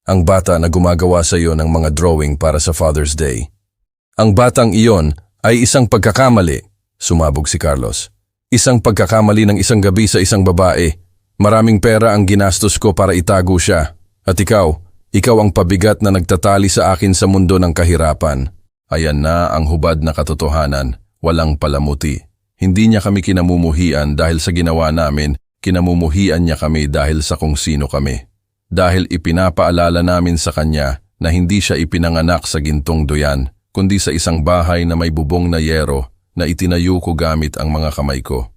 Ang bata na gumagawa sa iyo ng mga drawing para sa Father's Day. Ang batang iyon ay isang pagkakamali, sumabog si Carlos. Isang pagkakamali ng isang gabi sa isang babae. Maraming pera ang ginastos ko para itago siya. At ikaw ang pabigat na nagtatali sa akin sa mundo ng kahirapan. Ayan na ang hubad na katotohanan, walang palamuti. Hindi niya kami kinamumuhian dahil sa ginawa namin, kinamumuhian niya kami dahil sa kung sino kami. Dahil ipinapaalala namin sa kanya na hindi siya ipinanganak sa gintong duyan, kundi sa isang bahay na may bubong na yero na itinayo ko gamit ang mga kamay ko.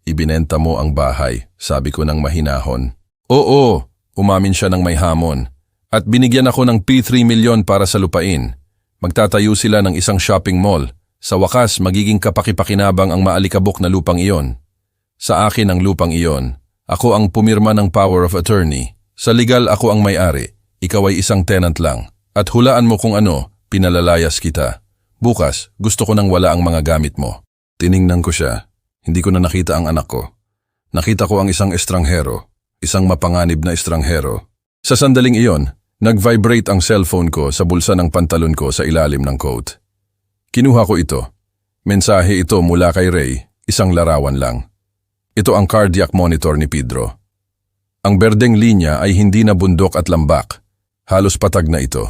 Ibinenta mo ang bahay, sabi ko ng mahinahon. Oo, umamin siya ng may hamon. At binigyan ako ng P3 milyon para sa lupain. Magtatayo sila ng isang shopping mall. Sa wakas, magiging kapaki-pakinabang ang maalikabok na lupang iyon. Sa akin ang lupang iyon. Ako ang pumirma ng power of attorney. Sa legal ako ang may-ari. Ikaw ay isang tenant lang. At hulaan mo kung ano, pinalalayas kita. Bukas, gusto ko nang wala ang mga gamit mo. Tiningnan ko siya. Hindi ko na nakita ang anak ko. Nakita ko ang isang estranghero. Isang mapanganib na estranghero. Sa sandaling iyon, nag-vibrate ang cellphone ko sa bulsa ng pantalon ko sa ilalim ng coat. Kinuha ko ito. Mensahe ito mula kay Ray, isang larawan lang. Ito ang cardiac monitor ni Pedro. Ang berdeng linya ay hindi na bundok at lambak. Halos patag na ito.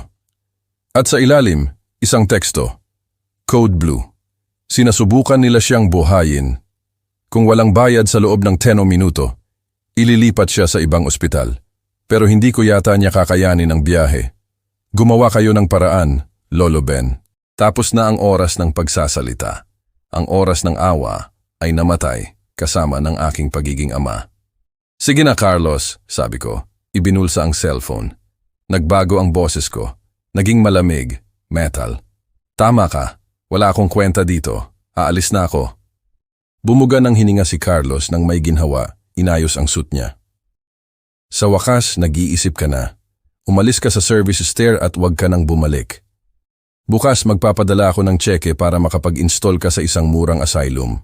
At sa ilalim, isang teksto. Code Blue. Sinasubukan nila siyang buhayin. Kung walang bayad sa loob ng 10 o minuto, ililipat siya sa ibang ospital. Pero hindi ko yata niya kakayanin ang biyahe. Gumawa kayo ng paraan, Lolo Ben. Tapos na ang oras ng pagsasalita. ang oras ng awa ay namatay kasama ng aking pagiging ama. Sige na Carlos, sabi ko, ibinulsa ang cellphone. Nagbago ang boses ko, naging malamig, metal. Tama ka, wala akong kwenta dito, aalis na ako. Bumuga ng hininga si Carlos nang may ginhawa, inayos ang suit niya. Sa wakas, nag-iisip ka na. Umalis ka sa service stair at huwag ka nang bumalik. Bukas magpapadala ako ng tseke para makapag-install ka sa isang murang asylum.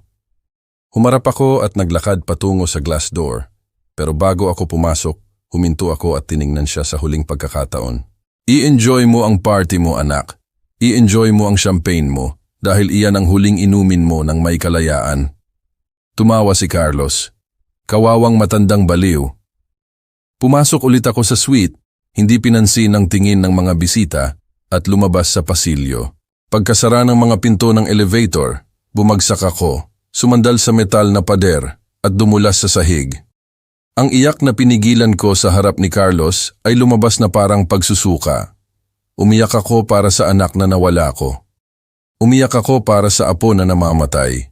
Humarap ako at naglakad patungo sa glass door. Pero bago ako pumasok, huminto ako at tiningnan siya sa huling pagkakataon. I-enjoy mo ang party mo, anak. I-enjoy mo ang champagne mo dahil iyan ang huling inumin mo ng may kalayaan. Tumawa si Carlos. Kawawang matandang baliw. Pumasok ulit ako sa suite. Hindi pinansin ang tingin ng mga bisita at lumabas sa pasilyo. Pagkasara ng mga pinto ng elevator, bumagsak ako, sumandal sa metal na pader at dumulas sa sahig. Ang iyak na pinigilan ko sa harap ni Carlos ay lumabas na parang pagsusuka. Umiyak ako para sa anak na nawala ko. Umiyak ako para sa apo na namamatay.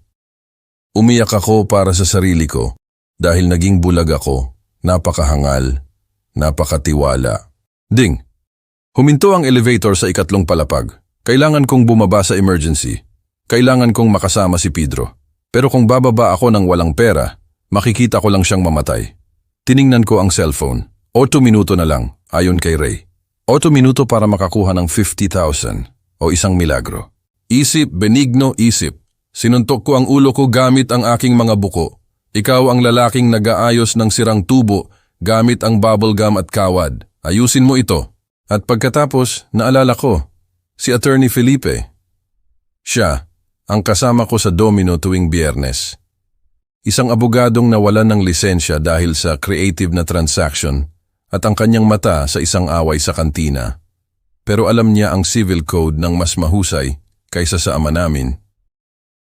Umiyak ako para sa sarili ko dahil naging bulag ako, napakahangal, napakatiwala. Ding! Huminto ang elevator sa ikatlong palapag. Kailangan kong bumaba sa emergency. Kailangan kong makasama si Pedro. Pero kung bababa ako ng walang pera, makikita ko lang siyang mamatay. Tiningnan ko ang cellphone. 8 minuto na lang, ayon kay Ray. 8 minuto para makakuha ng 50,000 o isang milagro. Isip, Benigno, isip. Sinuntok ko ang ulo ko gamit ang aking mga buko. Ikaw ang lalaking nag-aayos ng sirang tubo gamit ang bubblegum at kawad. Ayusin mo ito. At pagkatapos, naalala ko, si Attorney Felipe. Siya, ang kasama ko sa Domino tuwing Biyernes. Isang abogadong nawalan ng lisensya dahil sa creative na transaction at ang kanyang mata sa isang away sa kantina. Pero alam niya ang civil code ng mas mahusay kaysa sa ama namin.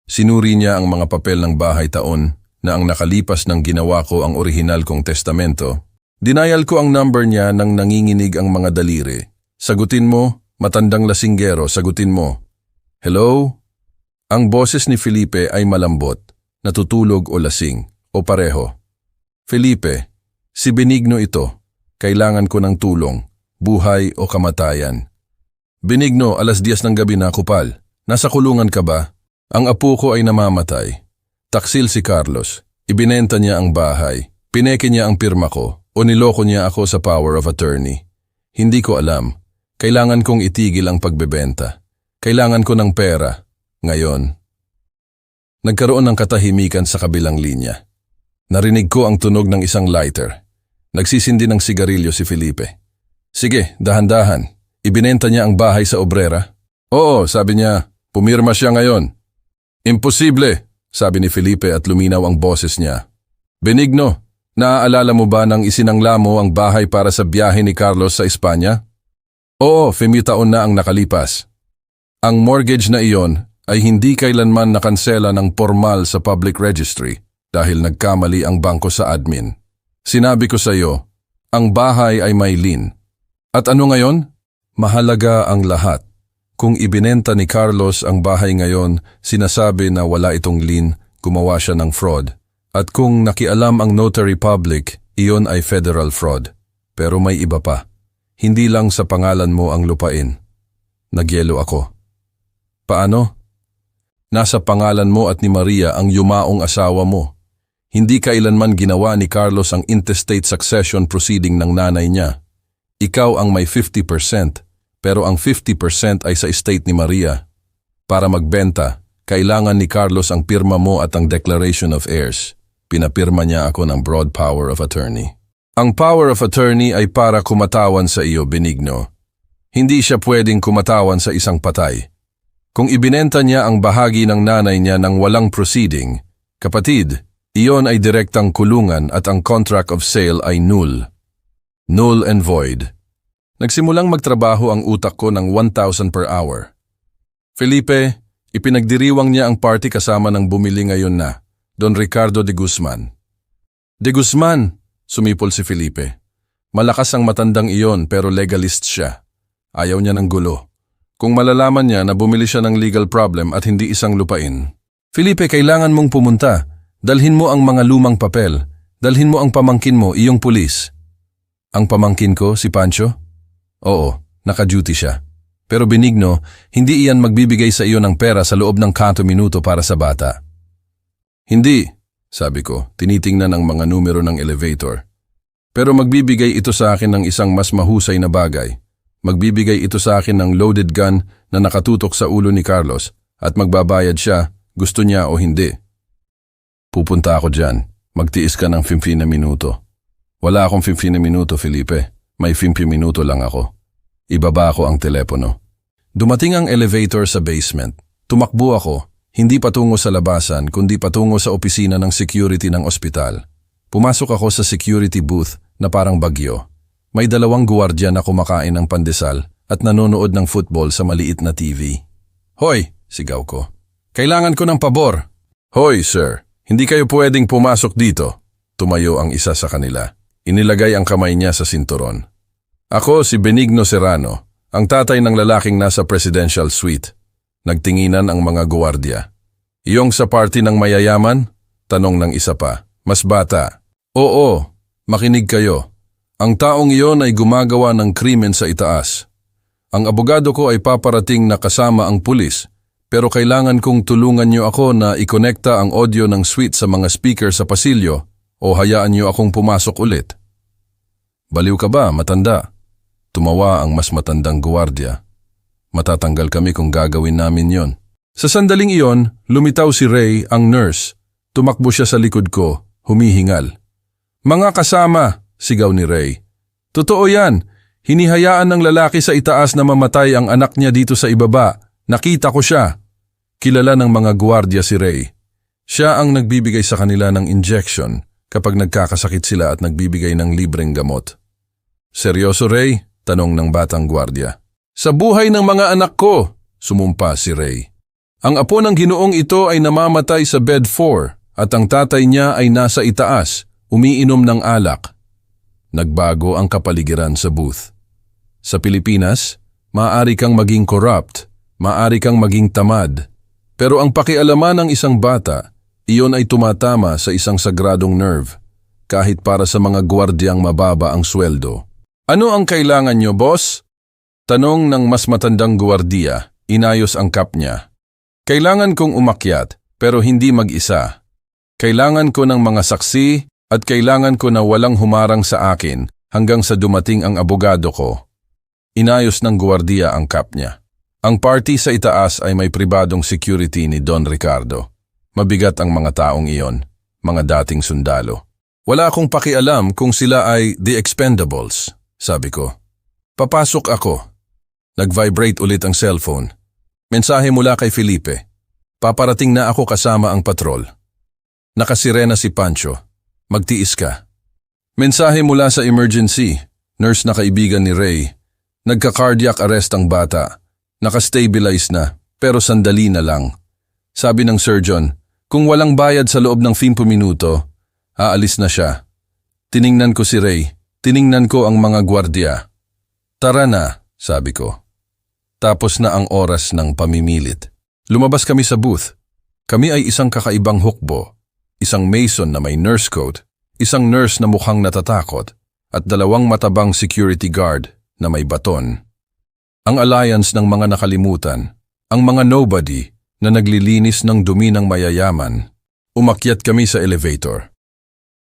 Sinuri niya ang mga papel ng bahay taon na ang nakalipas ng ginawa ko ang orihinal kong testamento. Dinayal ko ang number niya nang nanginginig ang mga daliri. Sagutin mo, matandang lasinggero, sagutin mo. Hello? Ang boses ni Felipe ay malambot, natutulog o lasing, o pareho. Felipe, si Benigno ito. Kailangan ko ng tulong, buhay o kamatayan. Benigno, 10:00 ng gabi na kupal. Nasa kulungan ka ba? Ang apo ko ay namamatay. Taksil si Carlos. Ibinenta niya ang bahay. Pineke niya ang pirma ko. O niloko niya ako sa power of attorney. Hindi ko alam. Kailangan kong itigil ang pagbebenta. Kailangan ko ng pera. Ngayon. Nagkaroon ng katahimikan sa kabilang linya. Narinig ko ang tunog ng isang lighter. Nagsisindi ng sigarilyo si Felipe. Sige, dahan-dahan. Ibinenta niya ang bahay sa obrera. Oo, sabi niya. Pumirma siya ngayon. Imposible, sabi ni Felipe at luminaw ang boses niya. Benigno, naaalala mo ba nang isinangla mo ang bahay para sa biyahe ni Carlos sa Espanya? Oo, 5 taon na ang nakalipas. Ang mortgage na iyon ay hindi kailanman nakansela ng formal sa public registry dahil nagkamali ang bangko sa admin. Sinabi ko sa iyo, ang bahay ay may lien. At ano ngayon? Mahalaga ang lahat. Kung ibinenta ni Carlos ang bahay ngayon, sinasabi na wala itong lien, gumawa siya ng fraud. At kung nakialam ang notary public, iyon ay federal fraud. Pero may iba pa. Hindi lang sa pangalan mo ang lupain. Nagyelo ako. Paano? Nasa pangalan mo at ni Maria ang yumaong asawa mo. Hindi kailanman ginawa ni Carlos ang intestate succession proceeding ng nanay niya. Ikaw ang may 50%, pero ang 50% ay sa estate ni Maria. Para magbenta, kailangan ni Carlos ang pirma mo at ang declaration of heirs. Pinapirma niya ako ng broad power of attorney. Ang power of attorney ay para kumatawan sa iyo, Benigno. Hindi siya pwedeng kumatawan sa isang patay. Kung ibinenta niya ang bahagi ng nanay niya ng walang proceeding, kapatid, iyon ay direktang kulungan at ang contract of sale ay null. Null and void. Nagsimulang magtrabaho ang utak ko ng 1,000 per hour. Felipe, ipinagdiriwang niya ang party kasama ng bumili ngayon na, Don Ricardo de Guzman. De Guzman, sumipol si Felipe. Malakas ang matandang iyon pero legalist siya. Ayaw niya ng gulo. Kung malalaman niya na bumili siya ng legal problem at hindi isang lupain, Felipe, kailangan mong pumunta. Dalhin mo ang mga lumang papel. Dalhin mo ang pamangkin mo, iyong pulis. Ang pamangkin ko, si Pancho? Oo, naka-duty siya. Pero Benigno, hindi iyan magbibigay sa iyo ng pera sa loob ng 10 minuto para sa bata. Hindi, sabi ko, tinitingnan ang mga numero ng elevator. Pero magbibigay ito sa akin ng isang mas mahusay na bagay. Magbibigay ito sa akin ng loaded gun na nakatutok sa ulo ni Carlos at magbabayad siya, gusto niya o hindi. Pupunta ako dyan. Magtiis ka ng 15 na minuto. Wala akong 15 na minuto, Felipe. May 15 minuto lang ako. Ibaba ko ang telepono. Dumating ang elevator sa basement. Tumakbo ako, hindi patungo sa labasan kundi patungo sa opisina ng security ng ospital. Pumasok ako sa security booth na parang bagyo. May 2 guwardiya na kumakain ng pandesal at nanonood ng football sa maliit na TV. Hoy, sigaw ko. Kailangan ko ng pabor. Hoy, sir, hindi kayo pwedeng pumasok dito. Tumayo ang isa sa kanila. Inilagay ang kamay niya sa sinturon. Ako si Benigno Serrano, ang tatay ng lalaking nasa presidential suite. Nagtinginan ang mga guwardiya. Iyong sa party ng mayayaman? Tanong ng isa pa. Mas bata. Oo, makinig kayo. Ang taong iyon ay gumagawa ng krimen sa itaas. Ang abogado ko ay paparating na kasama ang pulis, pero kailangan kong tulungan niyo ako na ikonekta ang audio ng suite sa mga speaker sa pasilyo o hayaan niyo akong pumasok ulit. Baliw ka ba, matanda? Tumawa ang mas matandang guwardiya. Matatanggal kami kung gagawin namin yon. Sa sandaling iyon, lumitaw si Ray, ang nurse. Tumakbo siya sa likod ko, humihingal. Mga kasama, sigaw ni Ray. Totoo yan, hinihayaan ng lalaki sa itaas na mamatay ang anak niya dito sa ibaba. Nakita ko siya. Kilala ng mga guwardiya si Ray. Siya ang nagbibigay sa kanila ng injection kapag nagkakasakit sila at nagbibigay ng libreng gamot. Seryoso, Ray? Tanong ng batang guwardiya. Sa buhay ng mga anak ko, sumumpa si Ray. Ang apo ng ginoong ito ay namamatay sa bed 4 at ang tatay niya ay nasa itaas, umiinom ng alak. Nagbago ang kapaligiran sa booth. Sa Pilipinas, maaari kang maging corrupt, maaari kang maging tamad. Pero ang pakialaman ng isang bata, iyon ay tumatama sa isang sagradong nerve, kahit para sa mga gwardiyang mababa ang sweldo. Ano ang kailangan nyo, boss? Tanong ng mas matandang guwardiya, inayos ang cap niya. Kailangan kong umakyat, pero hindi mag-isa. Kailangan ko ng mga saksi at kailangan ko na walang humarang sa akin hanggang sa dumating ang abogado ko. Inayos ng guwardiya ang cap niya. Ang party sa itaas ay may pribadong security ni Don Ricardo. Mabigat ang mga taong iyon, mga dating sundalo. Wala akong pakialam kung sila ay the expendables, sabi ko. Papasok ako. Nag-vibrate ulit ang cellphone. Mensahe mula kay Felipe. Paparating na ako kasama ang patrol. Nakasirena si Pancho. Magtiis ka. Mensahe mula sa emergency. Nurse na kaibigan ni Ray. Nagka-cardiac arrest ang bata. Nakastabilize na, pero sandali na lang. Sabi ng surgeon, kung walang bayad sa loob ng 5 minuto, aalis na siya. Tiningnan ko si Ray. Tiningnan ko ang mga gwardiya. Tara na, sabi ko. Tapos na ang oras ng pamimilit. Lumabas kami sa booth. Kami ay isang kakaibang hukbo, isang mason na may nurse coat, isang nurse na mukhang natatakot, at 2 matabang security guard na may baton. Ang alliance ng mga nakalimutan, ang mga nobody na naglilinis ng dumi ng mayayaman. Umakyat kami sa elevator.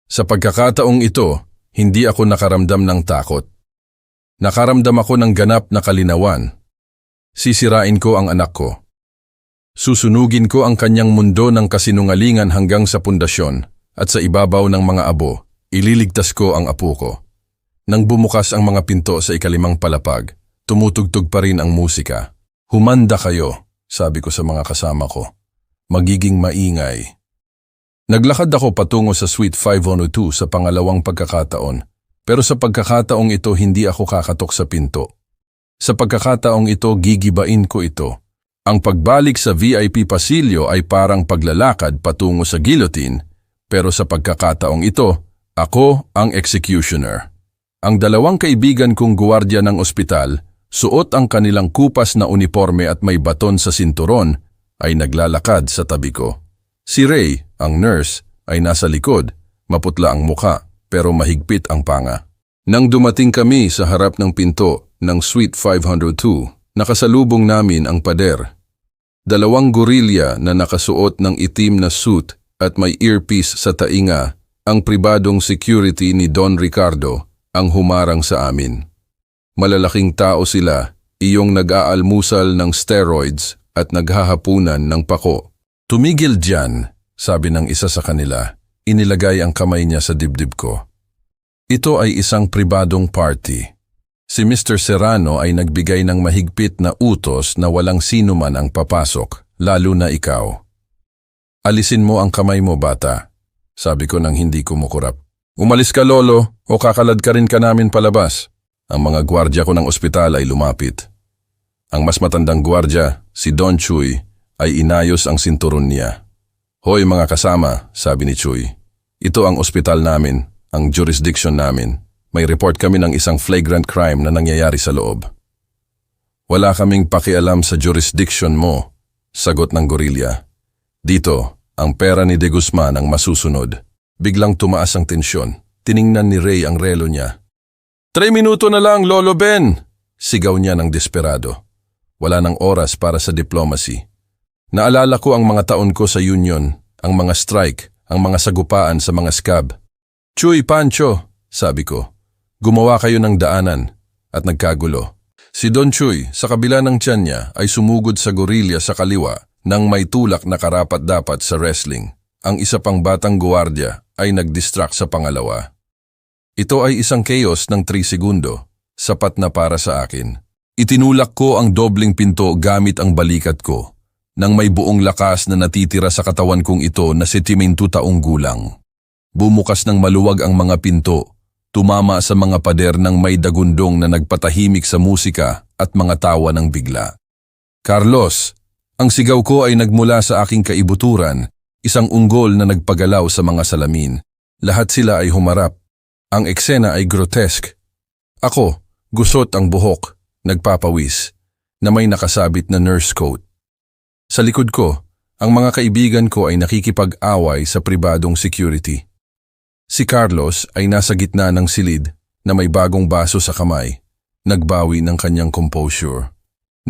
Sa pagkakataong ito, hindi ako nakaramdam ng takot. Nakaramdam ako ng ganap na kalinawan. Sisirain ko ang anak ko. Susunugin ko ang kanyang mundo ng kasinungalingan hanggang sa pundasyon at sa ibabaw ng mga abo, ililigtas ko ang apo ko. Nang bumukas ang mga pinto sa ika-5 palapag, tumutugtog pa rin ang musika. Humanda kayo, sabi ko sa mga kasama ko. Magiging maingay. Naglakad ako patungo sa Suite 502 sa pangalawang pagkakataon, pero sa pagkakataong ito hindi ako kakatok sa pinto. Sa pagkakataong ito gigibain ko ito. Ang pagbalik sa VIP pasilyo ay parang paglalakad patungo sa guillotine, pero sa pagkakataong ito, ako ang executioner. Ang 2 kaibigan kong guwardiya ng ospital, suot ang kanilang kupas na uniforme at may baton sa sinturon, ay naglalakad sa tabi ko. Si Ray, ang nurse, ay nasa likod, maputla ang muka pero mahigpit ang panga. Nang dumating kami sa harap ng pinto ng Suite 502, nakasalubong namin ang pader. Dalawang gorilya na nakasuot ng itim na suit at may earpiece sa tainga, ang pribadong security ni Don Ricardo, ang humarang sa amin. Malalaking tao sila, iyong nag-aalmusal ng steroids at naghahapunan ng pako. Tumigil diyan, sabi ng isa sa kanila. Inilagay ang kamay niya sa dibdib ko. Ito ay isang pribadong party. Si Mr. Serrano ay nagbigay ng mahigpit na utos na walang sino man ang papasok, lalo na ikaw. Alisin mo ang kamay mo, bata, sabi ko nang hindi kumukurap. Umalis ka, lolo, o kakalad ka rin ka namin palabas. Ang mga gwardya ko ng ospital ay lumapit. Ang mas matandang gwardya, si Don Chuy, ay inayos ang sinturon niya. Hoy mga kasama, sabi ni Chuy. Ito ang ospital namin, ang jurisdiction namin. May report kami ng isang flagrant crime na nangyayari sa loob. Wala kaming pakialam sa jurisdiction mo, sagot ng gorilya. Dito, ang pera ni De Guzman ang masusunod. Biglang tumaas ang tensyon. Tiningnan ni Ray ang relo niya. 3 minuto na lang, Lolo Ben! Sigaw niya ng desperado. Wala nang oras para sa diplomacy. Naalala ko ang mga taon ko sa union, ang mga strike, ang mga sagupaan sa mga scab. Chuy, Pancho, sabi ko. Gumawa kayo ng daanan at nagkagulo. Si Don Chuy, sa kabila ng tiyan niya, ay sumugod sa gorilya sa kaliwa nang may tulak na karapat-dapat sa wrestling. Ang isa pang batang guwardiya ay nag-distract sa pangalawa. Ito ay isang chaos ng 3 segundo, sapat na para sa akin. Itinulak ko ang dobling pinto gamit ang balikat ko. Nang may buong lakas na natitira sa katawan kong ito na 72 taong gulang. Bumukas ng maluwag ang mga pinto, tumama sa mga pader ng may dagundong na nagpatahimik sa musika at mga tawa ng bigla. Carlos, ang sigaw ko ay nagmula sa aking kaibuturan, isang unggol na nagpagalaw sa mga salamin. Lahat sila ay humarap. Ang eksena ay grotesque. Ako, gusot ang buhok, nagpapawis, na may nakasabit na nurse coat. Sa likod ko, ang mga kaibigan ko ay nakikipag-away sa pribadong security. Si Carlos ay nasa gitna ng silid na may bagong baso sa kamay, nagbawi ng kanyang composure.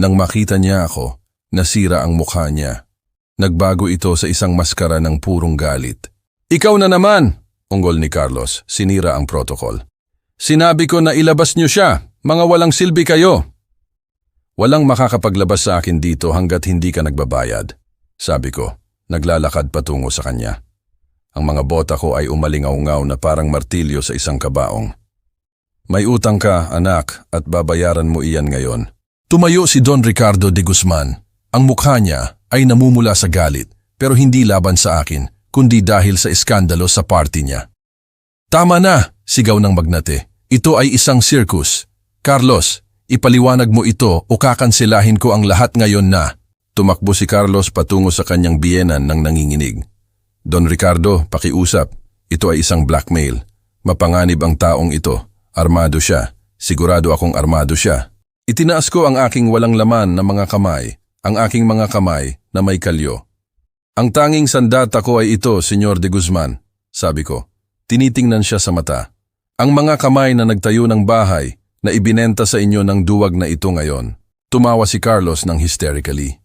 Nang makita niya ako, nasira ang mukha niya. Nagbago ito sa isang maskara ng purong galit. Ikaw na naman, unggol ni Carlos, sinira ang protocol. Sinabi ko na ilabas niyo siya, mga walang silbi kayo. Walang makakapaglabas sa akin dito hanggat hindi ka nagbabayad, sabi ko, naglalakad patungo sa kanya. Ang mga bota ko ay umalingaw-ngaw na parang martilyo sa isang kabaong. May utang ka, anak, at babayaran mo iyan ngayon. Tumayo si Don Ricardo de Guzman. Ang mukha niya ay namumula sa galit, pero hindi laban sa akin, kundi dahil sa iskandalo sa party niya. Tama na, sigaw ng magnate. Ito ay isang circus. Carlos, ipaliwanag mo ito o kakansilahin ko ang lahat ngayon na. Tumakbo si Carlos patungo sa kanyang biyenan ng nanginginig. Don Ricardo, pakiusap. Ito ay isang blackmail. Mapanganib ang taong ito. Armado siya. Sigurado akong armado siya. Itinaas ko ang aking walang laman na mga kamay, ang aking mga kamay na may kalyo. Ang tanging sandata ko ay ito, Senyor de Guzman, sabi ko. Tinitingnan siya sa mata. Ang mga kamay na nagtayo ng bahay na ibinenta sa inyo ng duwag na ito ngayon. Tumawa si Carlos ng hysterically.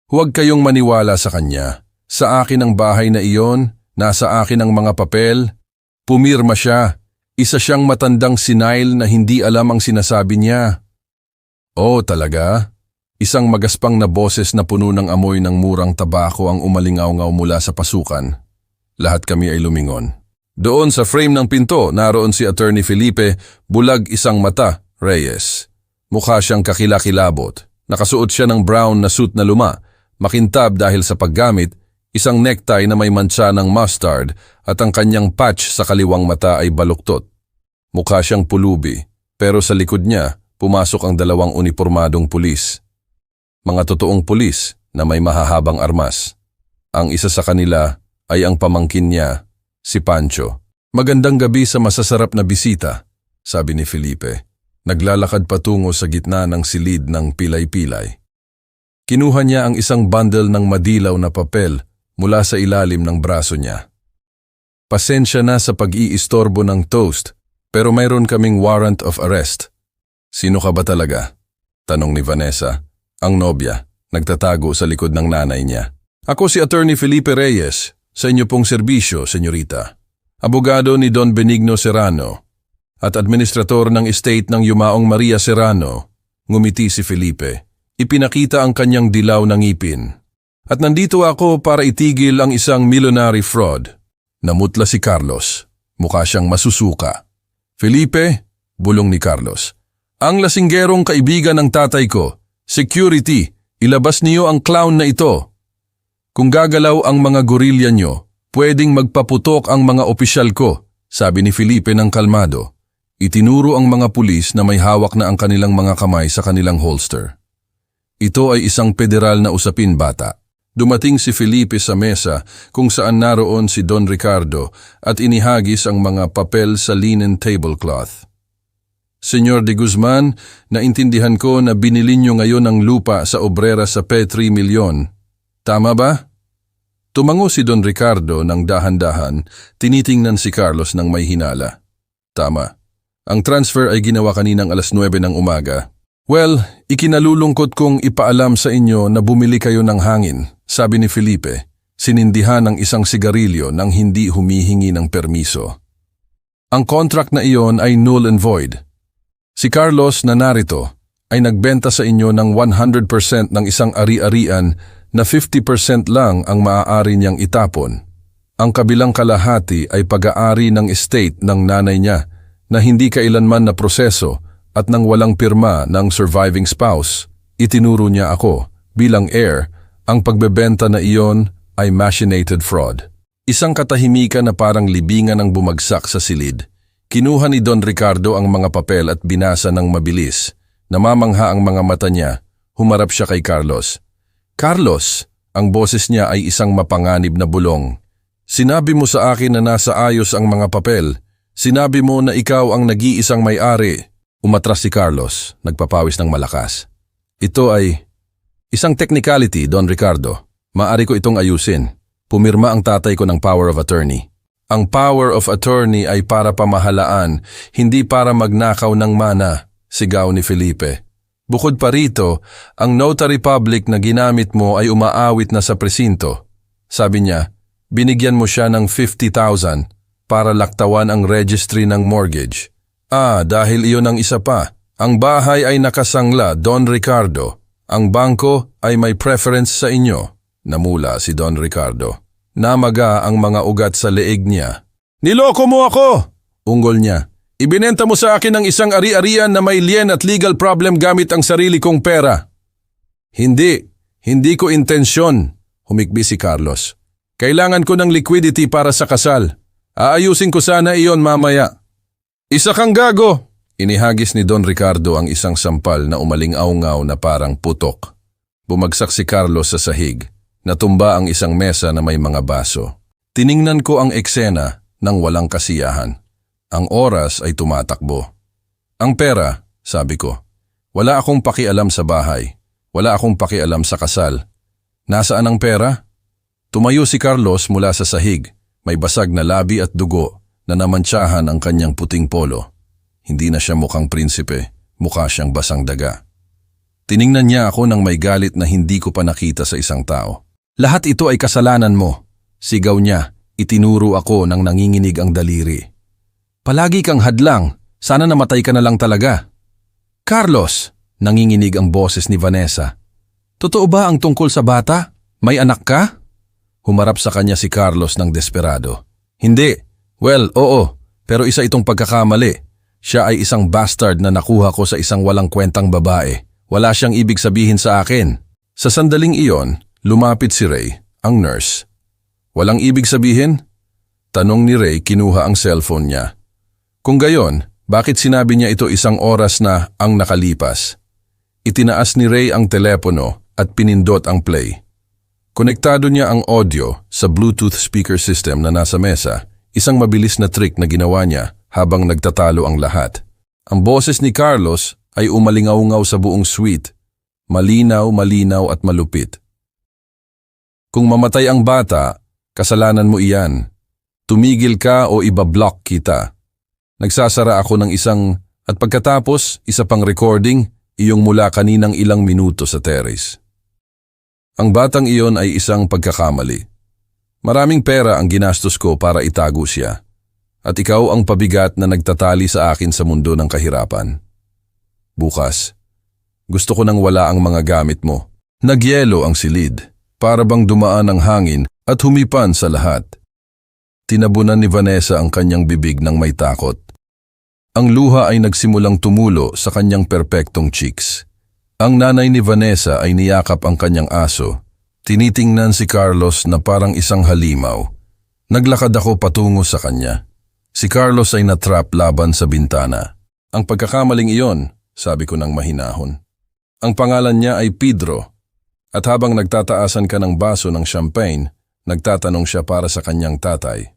Huwag kayong maniwala sa kanya. Sa akin ang bahay na iyon, nasa akin ang mga papel. Pumirma siya. Isa siyang matandang senile na hindi alam ang sinasabi niya. Oh, talaga? Isang magaspang na boses na puno ng amoy ng murang tabako ang umalingaw-ngaw mula sa pasukan. Lahat kami ay lumingon. Doon sa frame ng pinto, naroon si Attorney Felipe, bulag isang mata, Reyes. Mukha siyang kakilakilabot. Nakasuot siya ng brown na suit na luma, makintab dahil sa paggamit, isang necktie na may mantsa ng mustard at ang kanyang patch sa kaliwang mata ay baluktot. Mukha siyang pulubi, pero sa likod niya, pumasok ang dalawang unipormadong pulis. Mga totoong pulis na may mahahabang armas. Ang isa sa kanila ay ang pamangkin niya, si Pancho. Magandang gabi sa masasarap na bisita, sabi ni Felipe. Naglalakad patungo sa gitna ng silid ng pilay-pilay. Kinuha niya ang isang bundle ng madilaw na papel mula sa ilalim ng braso niya. Pasensya na sa pag-iistorbo ng toast, pero mayroon kaming warrant of arrest. Sino ka ba talaga? Tanong ni Vanessa, ang nobya, nagtatago sa likod ng nanay niya. Ako si Attorney Felipe Reyes, sa inyo pong serbisyo, senyorita. Abogado ni Don Benigno Serrano at administrator ng estate ng yumaong Maria Serrano. Ngumiti si Felipe. Ipinakita ang kanyang dilaw na ngipin. At nandito ako para itigil ang isang millionary fraud. Namutla si Carlos. Mukha siyang masusuka. Felipe, bulong ni Carlos. Ang lasinggerong kaibigan ng tatay ko. Security, ilabas niyo ang clown na ito. Kung gagalaw ang mga gorilya nyo, pwedeng magpaputok ang mga opisyal ko, sabi ni Felipe ng kalmado. Itinuro ang mga pulis na may hawak na ang kanilang mga kamay sa kanilang holster. Ito ay isang federal na usapin, bata. Dumating si Felipe sa mesa kung saan naroon si Don Ricardo at inihagis ang mga papel sa linen tablecloth. Senyor de Guzman, naintindihan ko na binili niyo ngayon ang lupa sa obrera sa P3 milyon. Tama ba? Tumango si Don Ricardo ng dahan-dahan, tinitingnan si Carlos ng may hinala. Tama. Ang transfer ay ginawa kaninang alas 9 ng umaga. Well, ikinalulungkot kong ipaalam sa inyo na bumili kayo ng hangin, sabi ni Felipe, sinindihan ng isang sigarilyo nang hindi humihingi ng permiso. Ang contract na iyon ay null and void. Si Carlos na narito ay nagbenta sa inyo ng 100% ng isang ari-arian na 50% lang ang maaari niyang itapon. Ang kabilang kalahati ay pag-aari ng estate ng nanay niya na hindi kailanman na proseso at nang walang pirma ng surviving spouse. Itinuro niya ako bilang heir. Ang pagbebenta na iyon ay machinated fraud. Isang katahimikan na parang libingan ang bumagsak sa silid. Kinuha ni Don Ricardo ang mga papel at binasa ng mabilis. Namamangha ang mga mata niya. Humarap siya kay Carlos. Carlos, ang boses niya ay isang mapanganib na bulong. Sinabi mo sa akin na nasa ayos ang mga papel. Sinabi mo na ikaw ang nag-iisang may-ari. Umatras si Carlos, nagpapawis ng malakas. Ito ay isang technicality, Don Ricardo. Maari ko itong ayusin. Pumirma ang tatay ko ng power of attorney. Ang power of attorney ay para pamahalaan, hindi para magnakaw ng mana, sigaw ni Felipe. Bukod pa rito, ang notary public na ginamit mo ay umaawit na sa presinto. Sabi niya, binigyan mo siya ng 50,000 para laktawan ang registry ng mortgage. Dahil iyon ang isa pa. Ang bahay ay nakasangla, Don Ricardo. Ang bangko ay may preference sa inyo. Namula si Don Ricardo. Namaga ang mga ugat sa leeg niya. Niloko mo ako! Unggol niya. Ibinenta mo sa akin ang isang ari-arian na may lien at legal problem gamit ang sarili kong pera. Hindi ko intensyon, humikbi si Carlos. Kailangan ko ng liquidity para sa kasal. Aayusin ko sana iyon mamaya. Isa kang gago! Inihagis ni Don Ricardo ang isang sampal na umaling-aungaw na parang putok. Bumagsak si Carlos sa sahig. Natumba ang isang mesa na may mga baso. Tiningnan ko ang eksena ng walang kasiyahan. Ang oras ay tumatakbo. Ang pera, sabi ko. Wala akong pakialam sa bahay. Wala akong pakialam sa kasal. Nasaan ang pera? Tumayo si Carlos mula sa sahig. May basag na labi at dugo na namantsahan ang kanyang puting polo. Hindi na siya mukhang prinsipe. Mukha siyang basang daga. Tiningnan niya ako ng may galit na hindi ko pa nakita sa isang tao. Lahat ito ay kasalanan mo. Sigaw niya. Itinuro ako ng nanginginig ang daliri. Palagi kang hadlang, sana namatay ka na lang talaga. Carlos, nanginginig ang boses ni Vanessa. Totoo ba ang tungkol sa bata? May anak ka? Humarap sa kanya si Carlos ng desperado. Hindi. Well, oo, pero isa itong pagkakamali. Siya ay isang bastard na nakuha ko sa isang walang kwentang babae. Wala siyang ibig sabihin sa akin. Sa sandaling iyon, lumapit si Ray, ang nurse. Walang ibig sabihin? Tanong ni Ray, kinuha ang cellphone niya. Kung gayon, bakit sinabi niya ito isang oras na ang nakalipas? Itinaas ni Ray ang telepono at pinindot ang play. Konektado niya ang audio sa Bluetooth speaker system na nasa mesa, isang mabilis na trick na ginawa niya habang nagtatalo ang lahat. Ang boses ni Carlos ay umalingaw-ngaw sa buong suite, malinaw at malupit. Kung mamatay ang bata, kasalanan mo iyan. Tumigil ka o ibablock kita. Nagsasara ako ng isang at pagkatapos isa pang recording, iyong mula kaninang ilang minuto sa terrace. Ang batang iyon ay isang pagkakamali. Maraming pera ang ginastos ko para itago siya. At ikaw ang pabigat na nagtatali sa akin sa mundo ng kahirapan. Bukas, gusto ko nang wala ang mga gamit mo. Nagyelo ang silid, para bang dumaan ang hangin at humipan sa lahat. Tinabunan ni Vanessa ang kanyang bibig ng may takot. Ang luha ay nagsimulang tumulo sa kanyang perpektong cheeks. Ang nanay ni Vanessa ay niyakap ang kanyang aso. Tinitingnan si Carlos na parang isang halimaw. Naglakad ako patungo sa kanya. Si Carlos ay natrap laban sa bintana. Ang pagkakamaling iyon, sabi ko ng mahinahon. Ang pangalan niya ay Pedro. At habang nagtataasan ka ng baso ng champagne, nagtatanong siya para sa kanyang tatay.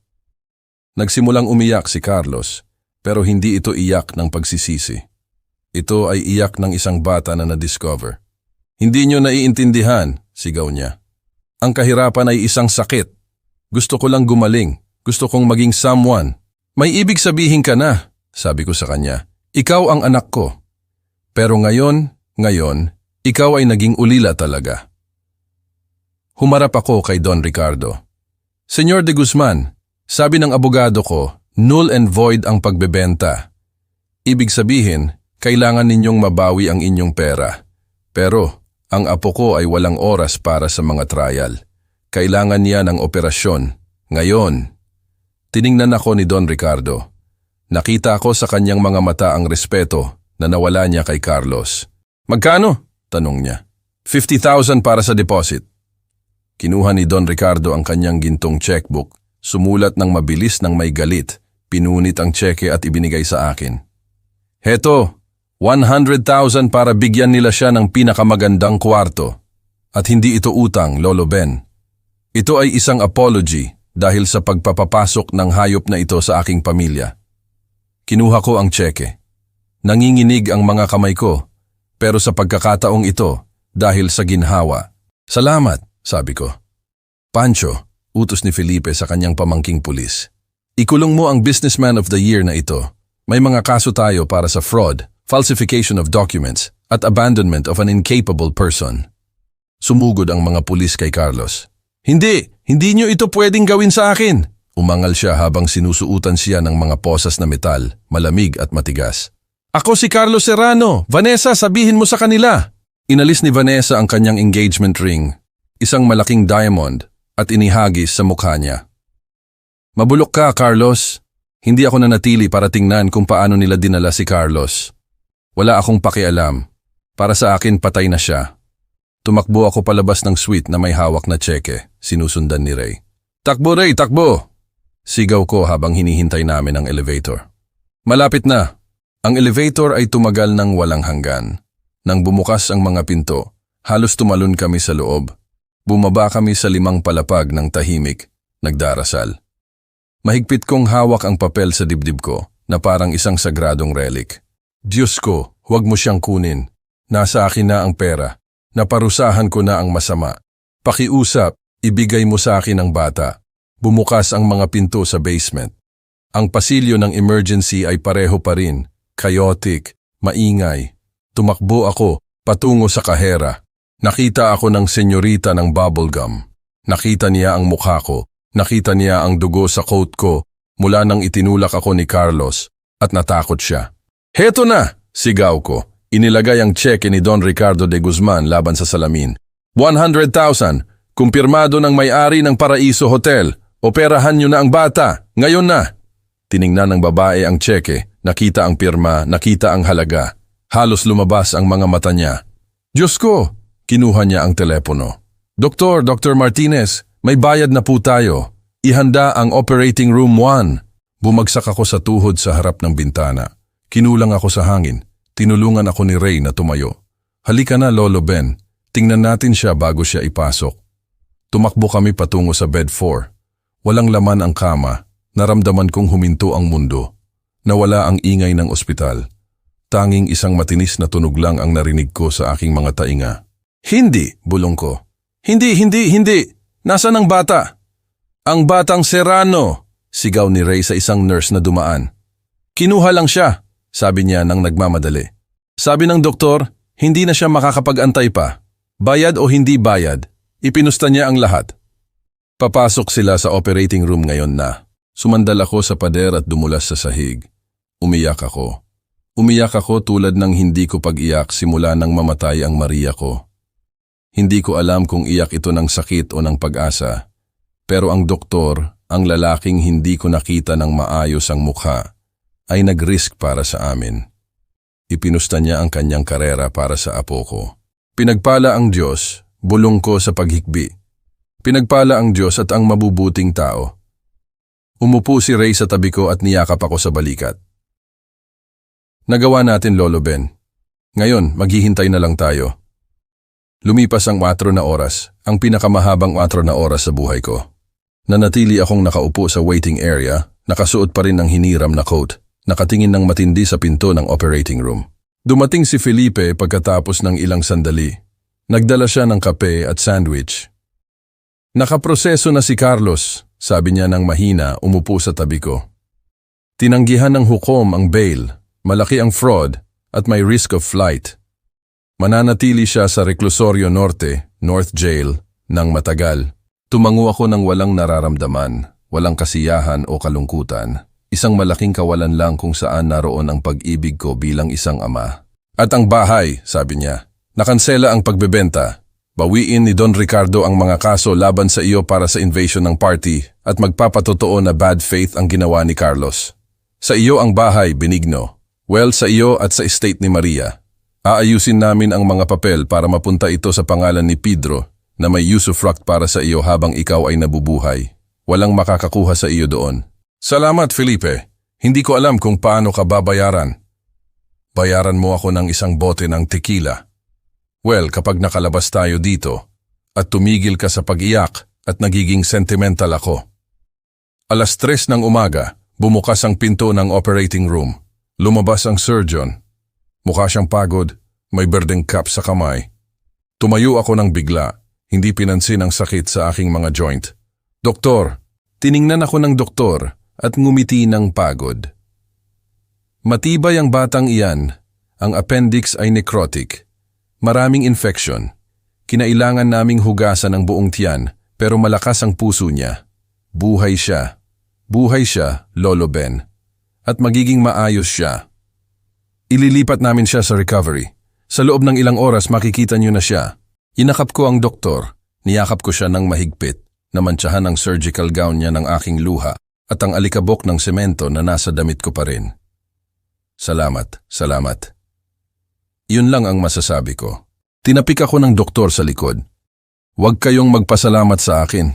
Nagsimulang umiyak si Carlos, pero hindi ito iyak ng pagsisisi. Ito ay iyak ng isang bata na na-discover. Hindi niyo naiintindihan, sigaw niya. Ang kahirapan ay isang sakit. Gusto ko lang gumaling. Gusto kong maging someone. May ibig sabihin ka na, sabi ko sa kanya. Ikaw ang anak ko. Pero ngayon, ikaw ay naging ulila talaga. Humarap ako kay Don Ricardo. Senyor de Guzman, sabi ng abogado ko, null and void ang pagbebenta. Ibig sabihin, kailangan ninyong mabawi ang inyong pera. Pero, ang apo ko ay walang oras para sa mga trial. Kailangan niya ng operasyon. Ngayon, tiningnan ako ni Don Ricardo. Nakita ko sa kanyang mga mata ang respeto na nawala niya kay Carlos. Magkano? Tanong niya. 50,000 para sa deposit. Kinuha ni Don Ricardo ang kanyang gintong checkbook, sumulat ng mabilis ng may galit, pinunit ang tseke at ibinigay sa akin. Heto, 100,000 para bigyan nila siya ng pinakamagandang kwarto. At hindi ito utang, Lolo Ben. Ito ay isang apology dahil sa pagpapapasok ng hayop na ito sa aking pamilya. Kinuha ko ang tseke. Nanginginig ang mga kamay ko, pero sa pagkakataong ito, dahil sa ginhawa. Salamat, sabi ko. Pancho, utos ni Felipe sa kanyang pamangking pulis. Ikulong mo ang Businessman of the Year na ito. May mga kaso tayo para sa fraud, falsification of documents, at abandonment of an incapable person. Sumugod ang mga pulis kay Carlos. Hindi nyo ito pwedeng gawin sa akin. Umangal siya habang sinusuutan siya ng mga posas na metal, malamig at matigas. Ako si Carlos Serrano. Vanessa, sabihin mo sa kanila. Inalis ni Vanessa ang kanyang engagement ring, isang malaking diamond, at inihagis sa mukha niya. Mabulok ka, Carlos. Hindi ako nanatili para tingnan kung paano nila dinala si Carlos. Wala akong pakialam. Para sa akin, patay na siya. Tumakbo ako palabas ng suite na may hawak na tseke, sinusundan ni Ray. Takbo, Ray, takbo! Sigaw ko habang hinihintay namin ang elevator. Malapit na. Ang elevator ay tumagal ng walang hanggan. Nang bumukas ang mga pinto, halos tumalon kami sa loob. Bumaba kami sa 5 palapag ng tahimik, nagdarasal. Mahigpit kong hawak ang papel sa dibdib ko na parang isang sagradong relic. Diyos ko, huwag mo siyang kunin. Nasa akin na ang pera. Naparusahan ko na ang masama. Pakiusap, ibigay mo sa akin ang bata. Bumukas ang mga pinto sa basement. Ang pasilyo ng emergency ay pareho pa rin. Chaotic, maingay. Tumakbo ako, patungo sa kahera. Nakita ako ng senyorita ng bubblegum. Nakita niya ang mukha ko. Nakita niya ang dugo sa coat ko mula nang itinulak ako ni Carlos at natakot siya. Heto na! Sigaw ko. Inilagay ang tseke ni Don Ricardo de Guzman laban sa salamin. 100,000! Kumpirmado ng may-ari ng Paraiso Hotel. Operahan niyo na ang bata. Ngayon na! Tiningnan ng babae ang tseke. Nakita ang pirma, nakita ang halaga. Halos lumabas ang mga mata niya. Diyos ko! Kinuha niya ang telepono. Dr. Martinez, may bayad na po tayo. Ihanda ang operating room 1. Bumagsak ako sa tuhod sa harap ng bintana. Kinulang ako sa hangin. Tinulungan ako ni Ray na tumayo. Halika na, Lolo Ben. Tingnan natin siya bago siya ipasok. Tumakbo kami patungo sa bed 4. Walang laman ang kama. Naramdaman kong huminto ang mundo. Nawala ang ingay ng ospital. Tanging isang matinis na tunog lang ang narinig ko sa aking mga tainga. Hindi, bulong ko. Hindi. Nasaan ang bata? Ang batang Serrano! Sigaw ni Ray sa isang nurse na dumaan. Kinuha lang siya, sabi niya nang nagmamadali. Sabi ng doktor, hindi na siya makakapag-antay pa. Bayad o hindi bayad, ipinusta niya ang lahat. Papasok sila sa operating room ngayon na. Sumandal ako sa pader at dumulas sa sahig. Umiyak ako. Umiyak ako tulad ng hindi ko pag-iyak simula nang mamatay ang Maria ko. Hindi ko alam kung iyak ito ng sakit o ng pag-asa. Pero ang doktor, ang lalaking hindi ko nakita ng maayos ang mukha, ay nag-risk para sa amin. Ipinusta niya ang kanyang karera para sa apo ko. Pinagpala ang Diyos, bulong ko sa paghikbi. Pinagpala ang Diyos at ang mabubuting tao. Umupo si Ray sa tabi ko at niyakap ako sa balikat. Nagawa natin, Lolo Ben. Ngayon, maghihintay na lang tayo. Lumipas ang 4 na oras, ang pinakamahabang 4 na oras sa buhay ko. Nanatili akong nakaupo sa waiting area, nakasuot pa rin ng hiniram na coat, nakatingin ng matindi sa pinto ng operating room. Dumating si Felipe pagkatapos ng ilang sandali. Nagdala siya ng kape at sandwich. Nakaproseso na si Carlos, sabi niya ng mahina, umupo sa tabi ko. Tinanggihan ng hukom ang bail, malaki ang fraud at may risk of flight. Mananatili siya sa Reclusorio Norte, North Jail, ng matagal. Tumango ako ng walang nararamdaman, walang kasiyahan o kalungkutan. Isang malaking kawalan lang kung saan naroon ang pag-ibig ko bilang isang ama. At ang bahay, sabi niya, nakansela ang pagbebenta. Bawiin ni Don Ricardo ang mga kaso laban sa iyo para sa invasion ng party at magpapatotoo na bad faith ang ginawa ni Carlos. Sa iyo ang bahay, Benigno. Well, sa iyo at sa estate ni Maria. Aayusin namin ang mga papel para mapunta ito sa pangalan ni Pedro na may usufruct para sa iyo habang ikaw ay nabubuhay. Walang makakakuha sa iyo doon. Salamat, Felipe. Hindi ko alam kung paano ka babayaran. Bayaran mo ako ng isang bote ng tequila. Well, kapag nakalabas tayo dito at tumigil ka sa pag-iyak at nagiging sentimental ako. 3:00 ng umaga, bumukas ang pinto ng operating room. Lumabas ang surgeon. Mukha siyang pagod, may berdeng cap sa kamay. Tumayo ako ng bigla, hindi pinansin ang sakit sa aking mga joint. Doktor, tiningnan ako ng doktor at ngumiti ng pagod. Matibay ang batang iyan, ang appendix ay necrotic. Maraming infection. Kinailangan naming hugasan ang buong tiyan pero malakas ang puso niya. Buhay siya. Buhay siya, Lolo Ben. At magiging maayos siya. Ililipat namin siya sa recovery. Sa loob ng ilang oras makikita niyo na siya. Inakap ko ang doktor. Niyakap ko siya ng mahigpit. Namantsahan ang surgical gown niya ng aking luha at ang alikabok ng semento na nasa damit ko pa rin. Salamat, salamat. Yun lang ang masasabi ko. Tinapik ako ng doktor sa likod. Huwag kayong magpasalamat sa akin.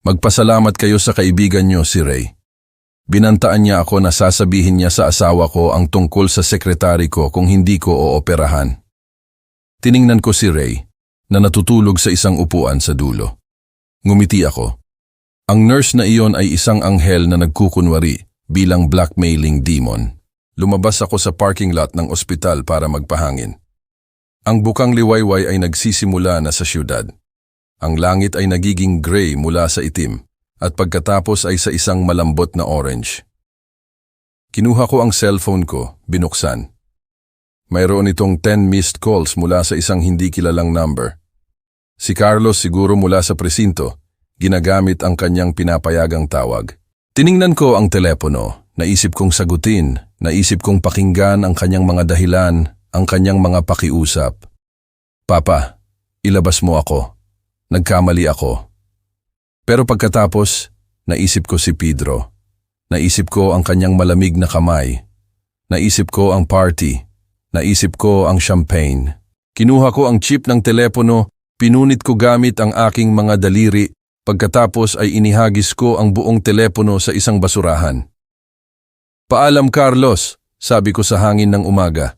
Magpasalamat kayo sa kaibigan niyo si Ray. Binantaan niya ako na sasabihin niya sa asawa ko ang tungkol sa sekretary ko kung hindi ko ooperahan. Tiningnan ko si Ray na natutulog sa isang upuan sa dulo. Ngumiti ako. Ang nurse na iyon ay isang anghel na nagkukunwari bilang blackmailing demon. Lumabas ako sa parking lot ng ospital para magpahangin. Ang bukang liwayway ay nagsisimula na sa syudad. Ang langit ay nagiging gray mula sa itim at pagkatapos ay sa isang malambot na orange. Kinuha ko ang cellphone ko, binuksan. Mayroon itong 10 missed calls mula sa isang hindi kilalang number. Si Carlos siguro mula sa presinto. Ginagamit ang kanyang pinapayagang tawag. Tiningnan ko ang telepono, naisip kong sagutin, naisip kong pakinggan ang kanyang mga dahilan, ang kanyang mga pakiusap. Papa, ilabas mo ako. Nagkamali ako. Pero pagkatapos, naisip ko si Pedro. Naisip ko ang kanyang malamig na kamay. Naisip ko ang party. Naisip ko ang champagne. Kinuha ko ang chip ng telepono, pinunit ko gamit ang aking mga daliri. Pagkatapos ay inihagis ko ang buong telepono sa isang basurahan. Paalam Carlos, sabi ko sa hangin ng umaga.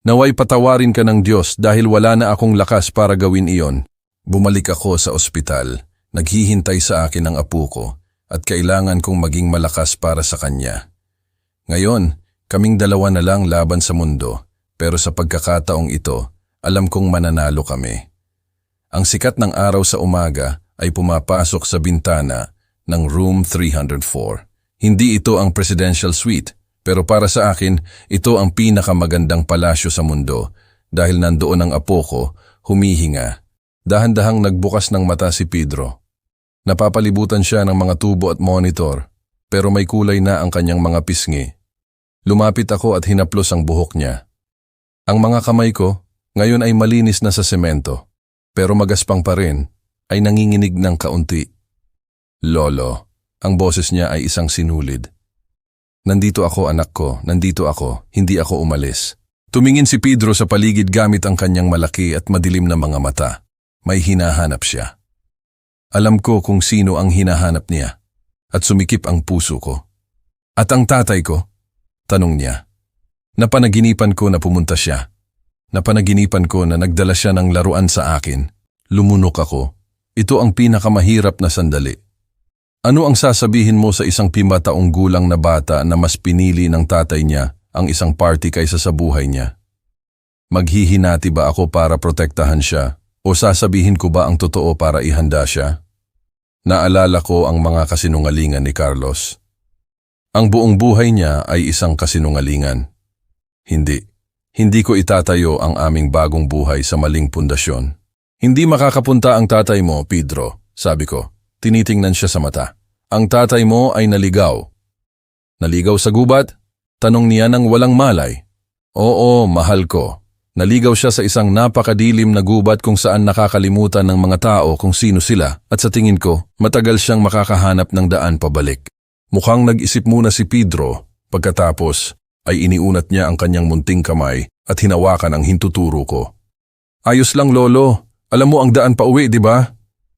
Naway patawarin ka ng Diyos dahil wala na akong lakas para gawin iyon. Bumalik ako sa ospital. Naghihintay sa akin ang apo ko at kailangan kong maging malakas para sa kanya. Ngayon, kaming dalawa na lang laban sa mundo pero sa pagkakataong ito, alam kong mananalo kami. Ang sikat ng araw sa umaga ay pumapasok sa bintana ng Room 304. Hindi ito ang presidential suite, pero para sa akin, ito ang pinakamagandang palasyo sa mundo dahil nandoon ang apo ko, humihinga. Dahan-dahang nagbukas ng mata si Pedro. Napapalibutan siya ng mga tubo at monitor, pero may kulay na ang kanyang mga pisngi. Lumapit ako at hinaplos ang buhok niya. Ang mga kamay ko, ngayon ay malinis na sa semento, pero magaspang pa rin, ay nanginginig ng kaunti. Lolo, ang boses niya ay isang sinulid. Nandito ako anak ko, nandito ako, hindi ako umalis. Tumingin si Pedro sa paligid gamit ang kanyang malaki at madilim na mga mata. May hinahanap siya. Alam ko kung sino ang hinahanap niya at sumikip ang puso ko. At ang tatay ko? Tanong niya. Napanaginipan ko na pumunta siya. Napanaginipan ko na nagdala siya ng laruan sa akin. Lumunok ako. Ito ang pinakamahirap na sandali. Ano ang sasabihin mo sa isang 5 taong gulang na bata na mas pinili ng tatay niya ang isang party kaysa sa buhay niya? Maghihinati ba ako para protektahan siya? O sasabihin ko ba ang totoo para ihanda siya? Naalala ko ang mga kasinungalingan ni Carlos. Ang buong buhay niya ay isang kasinungalingan. Hindi ko itatayo ang aming bagong buhay sa maling pundasyon. Hindi makakapunta ang tatay mo, Pedro, sabi ko. Tinitingnan siya sa mata. Ang tatay mo ay naligaw. Naligaw sa gubat? Tanong niya nang walang malay. Oo, mahal ko. Naligaw siya sa isang napakadilim na gubat kung saan nakakalimutan ng mga tao kung sino sila at sa tingin ko, matagal siyang makakahanap ng daan pabalik. Mukhang nag-isip muna si Pedro, pagkatapos ay iniunat niya ang kanyang munting kamay at hinawakan ang hintuturo ko. Ayos lang lolo, alam mo ang daan pa uwi, di ba?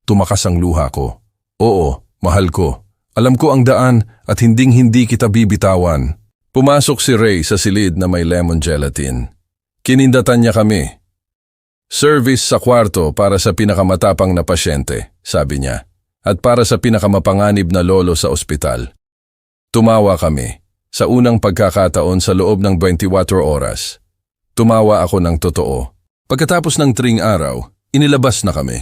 Tumakas ang luha ko. Oo, mahal ko. Alam ko ang daan at hinding-hindi kita bibitawan. Pumasok si Ray sa silid na may lemon gelatin. Kinindatan niya kami. Service sa kwarto para sa pinakamatapang na pasyente, sabi niya, at para sa pinakamapanganib na lolo sa ospital. Tumawa kami. Sa unang pagkakataon sa loob ng 24 oras. Tumawa ako ng totoo. Pagkatapos ng 3 araw, inilabas na kami.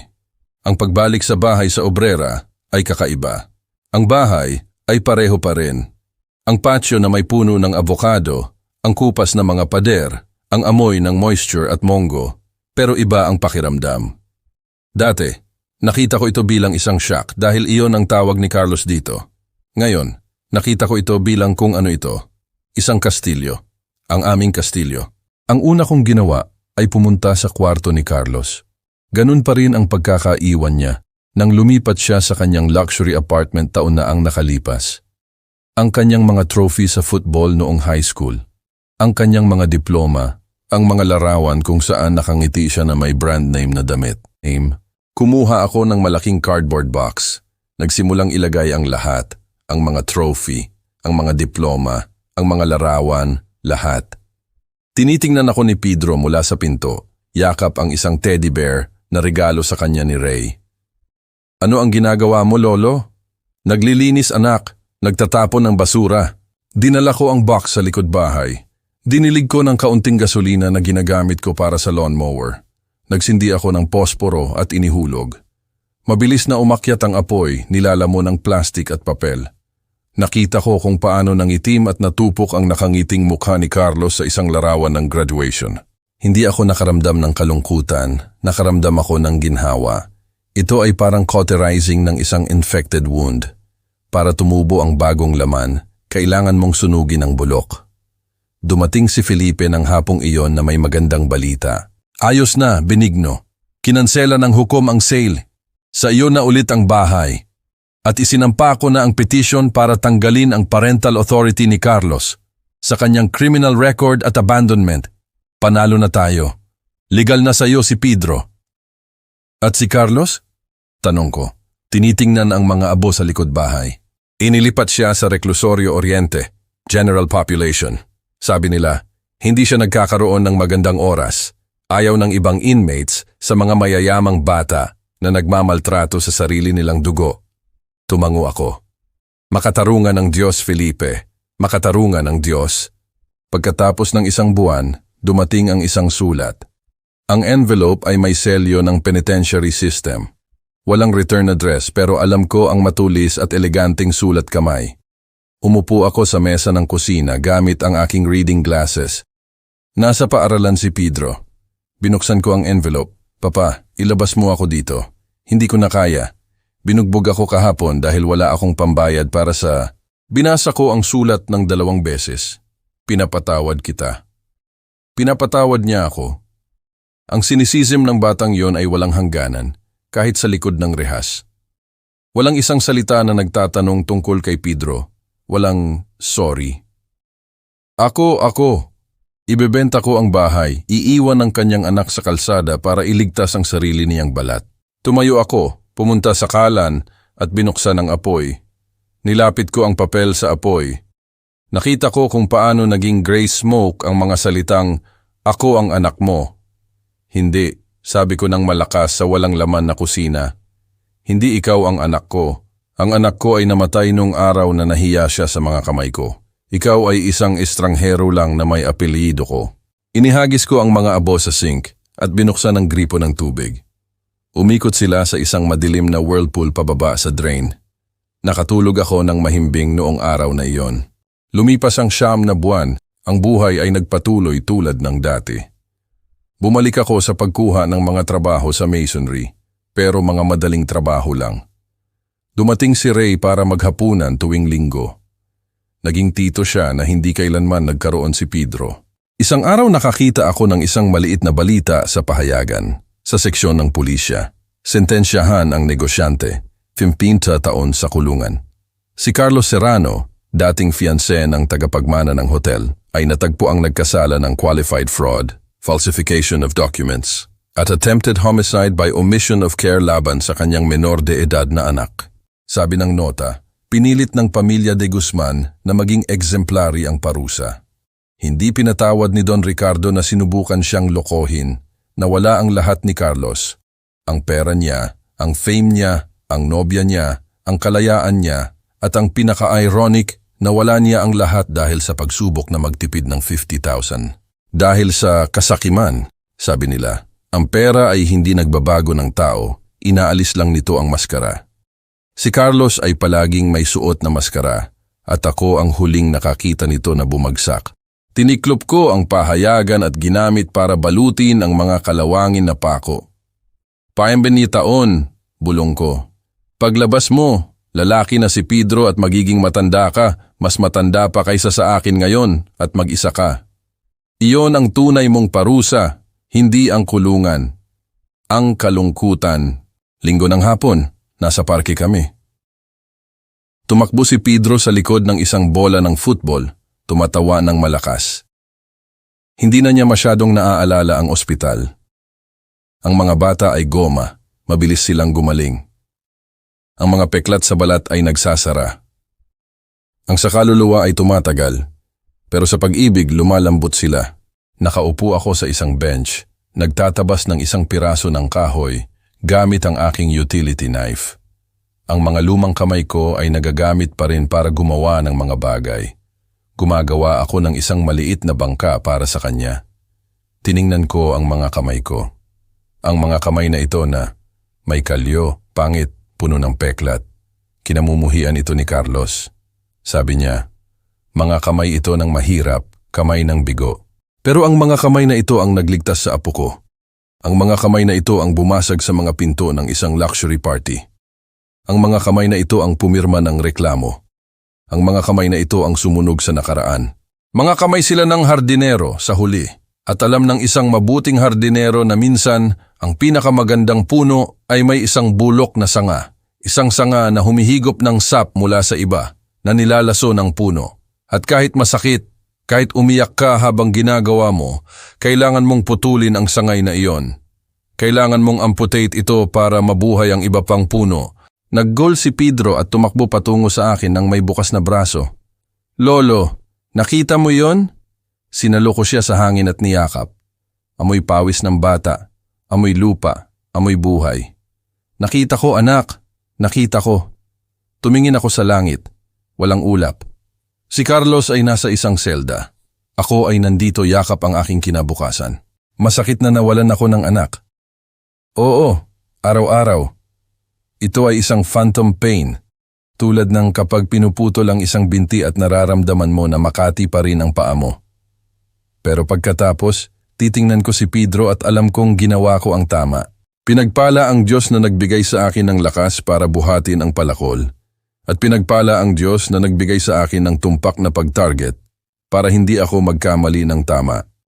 Ang pagbalik sa bahay sa obrera ay kakaiba. Ang bahay ay pareho pa rin. Ang patio na may puno ng avocado, ang kupas na mga pader, ang amoy ng moisture at mongo, pero iba ang pakiramdam. Dati, nakita ko ito bilang isang shack dahil iyon ang tawag ni Carlos dito. Ngayon, nakita ko ito bilang kung ano ito, isang kastilyo, ang aming kastilyo. Ang una kong ginawa ay pumunta sa kwarto ni Carlos. Ganun pa rin ang pagkakaiwan niya nang lumipat siya sa kanyang luxury apartment taon na ang nakalipas. Ang kanyang mga trophy sa football noong high school, ang kanyang mga diploma, ang mga larawan kung saan nakangiti siya na may brand name na damit. Kumuha ako ng malaking cardboard box. Nagsimulang ilagay ang lahat, ang mga trophy, ang mga diploma, ang mga larawan, lahat. Tinitingnan ako ni Pedro mula sa pinto, yakap ang isang teddy bear na regalo sa kanya ni Ray. Ano ang ginagawa mo, Lolo? Naglilinis anak, nagtatapon ng basura. Dinala ko ang box sa likod bahay. Dinilig ko ng kaunting gasolina na ginagamit ko para sa lawnmower. Nagsindi ako ng posporo at inihulog. Mabilis na umakyat ang apoy, nilalamo ng plastik at papel. Nakita ko kung paano nangitim at natupok ang nakangiting mukha ni Carlos sa isang larawan ng graduation. Hindi ako nakaramdam ng kalungkutan, nakaramdam ako ng ginhawa. Ito ay parang cauterizing ng isang infected wound. Para tumubo ang bagong laman, kailangan mong sunugin ang bulok. Dumating si Felipe ng hapong iyon na may magandang balita. Ayos na, Benigno. Kinansela ng hukom ang sale. Sa iyo na ulit ang bahay. At isinampa ko na ang petition para tanggalin ang parental authority ni Carlos sa kanyang criminal record at abandonment. Panalo na tayo. Legal na sa iyo si Pedro. At si Carlos? Tanong ko. Tinitingnan ang mga abo sa likod bahay. Inilipat siya sa Reclusorio Oriente, General Population. Sabi nila, hindi siya nagkakaroon ng magandang oras. Ayaw ng ibang inmates sa mga mayayamang bata na nagmamaltrato sa sarili nilang dugo. Tumango ako. Makatarungan ng Diyos, Felipe. Makatarungan ng Diyos. Pagkatapos ng isang buwan, dumating ang isang sulat. Ang envelope ay may selyo ng penitentiary system. Walang return address pero alam ko ang matulis at eleganteng sulat kamay. Umupo ako sa mesa ng kusina gamit ang aking reading glasses. Nasa paaralan si Pedro. Binuksan ko ang envelope. Papa, ilabas mo ako dito. Hindi ko na kaya. Binugbog ako kahapon dahil wala akong pambayad para sa... Binasa ko ang sulat ng 2 beses. Pinapatawad kita. Pinapatawad niya ako. Ang sinisisim ng batang yon ay walang hangganan, kahit sa likod ng rehas. Walang isang salita na nagtatanong tungkol kay Pedro. Walang sorry. Ako. Ibebenta ko ang bahay, iiwan ng kanyang anak sa kalsada para iligtas ang sarili niyang balat. Tumayo ako, pumunta sa kalan at binuksan ang apoy. Nilapit ko ang papel sa apoy. Nakita ko kung paano naging gray smoke ang mga salitang, "Ako ang anak mo." Hindi, sabi ko ng malakas sa walang laman na kusina. Hindi ikaw ang anak ko. Ang anak ko ay namatay nung araw na nahiya siya sa mga kamay ko. Ikaw ay isang estranghero lang na may apelyido ko. Inihagis ko ang mga abo sa sink at binuksan ang gripo ng tubig. Umikot sila sa isang madilim na whirlpool pababa sa drain. Nakatulog ako ng mahimbing noong araw na iyon. Lumipas ang 9 na buwan, ang buhay ay nagpatuloy tulad ng dati. Bumalik ako sa pagkuha ng mga trabaho sa masonry, pero mga madaling trabaho lang. Dumating si Ray para maghapunan tuwing linggo. Naging tito siya na hindi kailanman nagkaroon si Pedro. Isang araw nakakita ako ng isang maliit na balita sa pahayagan. Sa seksyon ng pulisya, sentensyahan ang negosyante, 15 taon sa kulungan. Si Carlos Serrano, dating fiancé ng tagapagmana ng hotel, ay natagpo ang nagkasala ng qualified fraud, falsification of documents, at attempted homicide by omission of care laban sa kanyang menor de edad na anak. Sabi ng nota, pinilit ng pamilya de Guzman na maging exemplary ang parusa. Hindi pinatawad ni Don Ricardo na sinubukan siyang lokohin, na wala ang lahat ni Carlos. Ang pera niya, ang fame niya, ang nobya niya, ang kalayaan niya, at ang pinaka-ironic na wala niya ang lahat dahil sa pagsubok na magtipid ng 50,000. Dahil sa kasakiman, sabi nila, ang pera ay hindi nagbabago ng tao, inaalis lang nito ang maskara. Si Carlos ay palaging may suot na maskara at ako ang huling nakakita nito na bumagsak. Tiniklop ko ang pahayagan at ginamit para balutin ang mga kalawangin na pako. "Bienvenitaon," bulong ko. "Paglabas mo, lalaki na si Pedro at magiging matanda ka, mas matanda pa kaysa sa akin ngayon at mag-isa ka. Iyon ang tunay mong parusa, hindi ang kulungan. Ang kalungkutan." Linggo ng hapon, nasa parke kami. Tumakbo si Pedro sa likod ng isang bola ng football, tumatawa ng malakas. Hindi na niya masyadong naaalala ang ospital. Ang mga bata ay goma, mabilis silang gumaling. Ang mga peklat sa balat ay nagsasara. Ang sa kaluluwa ay tumatagal, pero sa pag-ibig lumalambot sila. Nakaupo ako sa isang bench, nagtatabas ng isang piraso ng kahoy gamit ang aking utility knife. Ang mga lumang kamay ko ay nagagamit pa rin para gumawa ng mga bagay. Gumagawa ako ng isang maliit na bangka para sa kanya. Tiningnan ko ang mga kamay ko. Ang mga kamay na ito na may kalyo, pangit, puno ng peklat. Kinamumuhian ito ni Carlos. Sabi niya, mga kamay ito ng mahirap, kamay ng bigo. Pero ang mga kamay na ito ang nagligtas sa apo ko. Ang mga kamay na ito ang bumasag sa mga pinto ng isang luxury party. Ang mga kamay na ito ang pumirma ng reklamo. Ang mga kamay na ito ang sumunog sa nakaraan. Mga kamay sila ng hardinero sa huli. At alam ng isang mabuting hardinero na minsan ang pinakamagandang puno ay may isang bulok na sanga. Isang sanga na humihigop ng sap mula sa iba na nilalaso ng puno. At kahit masakit, kahit umiyak ka habang ginagawa mo, kailangan mong putulin ang sangay na iyon. Kailangan mong amputate ito para mabuhay ang iba pang puno. Naggol si Pedro at tumakbo patungo sa akin ng may bukas na braso. "Lolo, nakita mo yon?" Sinalo ko siya sa hangin at niyakap. Amoy pawis ng bata, amoy lupa, amoy buhay. "Nakita ko, anak. Nakita ko." Tumingin ako sa langit. Walang ulap. Si Carlos ay nasa isang selda. Ako ay nandito yakap ang aking kinabukasan. Masakit na nawalan ako ng anak. Oo, araw-araw. Ito ay isang phantom pain, tulad ng kapag pinuputol ang isang binti at nararamdaman mo na makati pa rin ang paa mo. Pero pagkatapos, titingnan ko si Pedro at alam kong ginawa ko ang tama. Pinagpala ang Diyos na nagbigay sa akin ng lakas para buhatin ang palakol. At pinagpala ang Diyos na nagbigay sa akin ng tumpak na pag-target para hindi ako magkamali ng tama.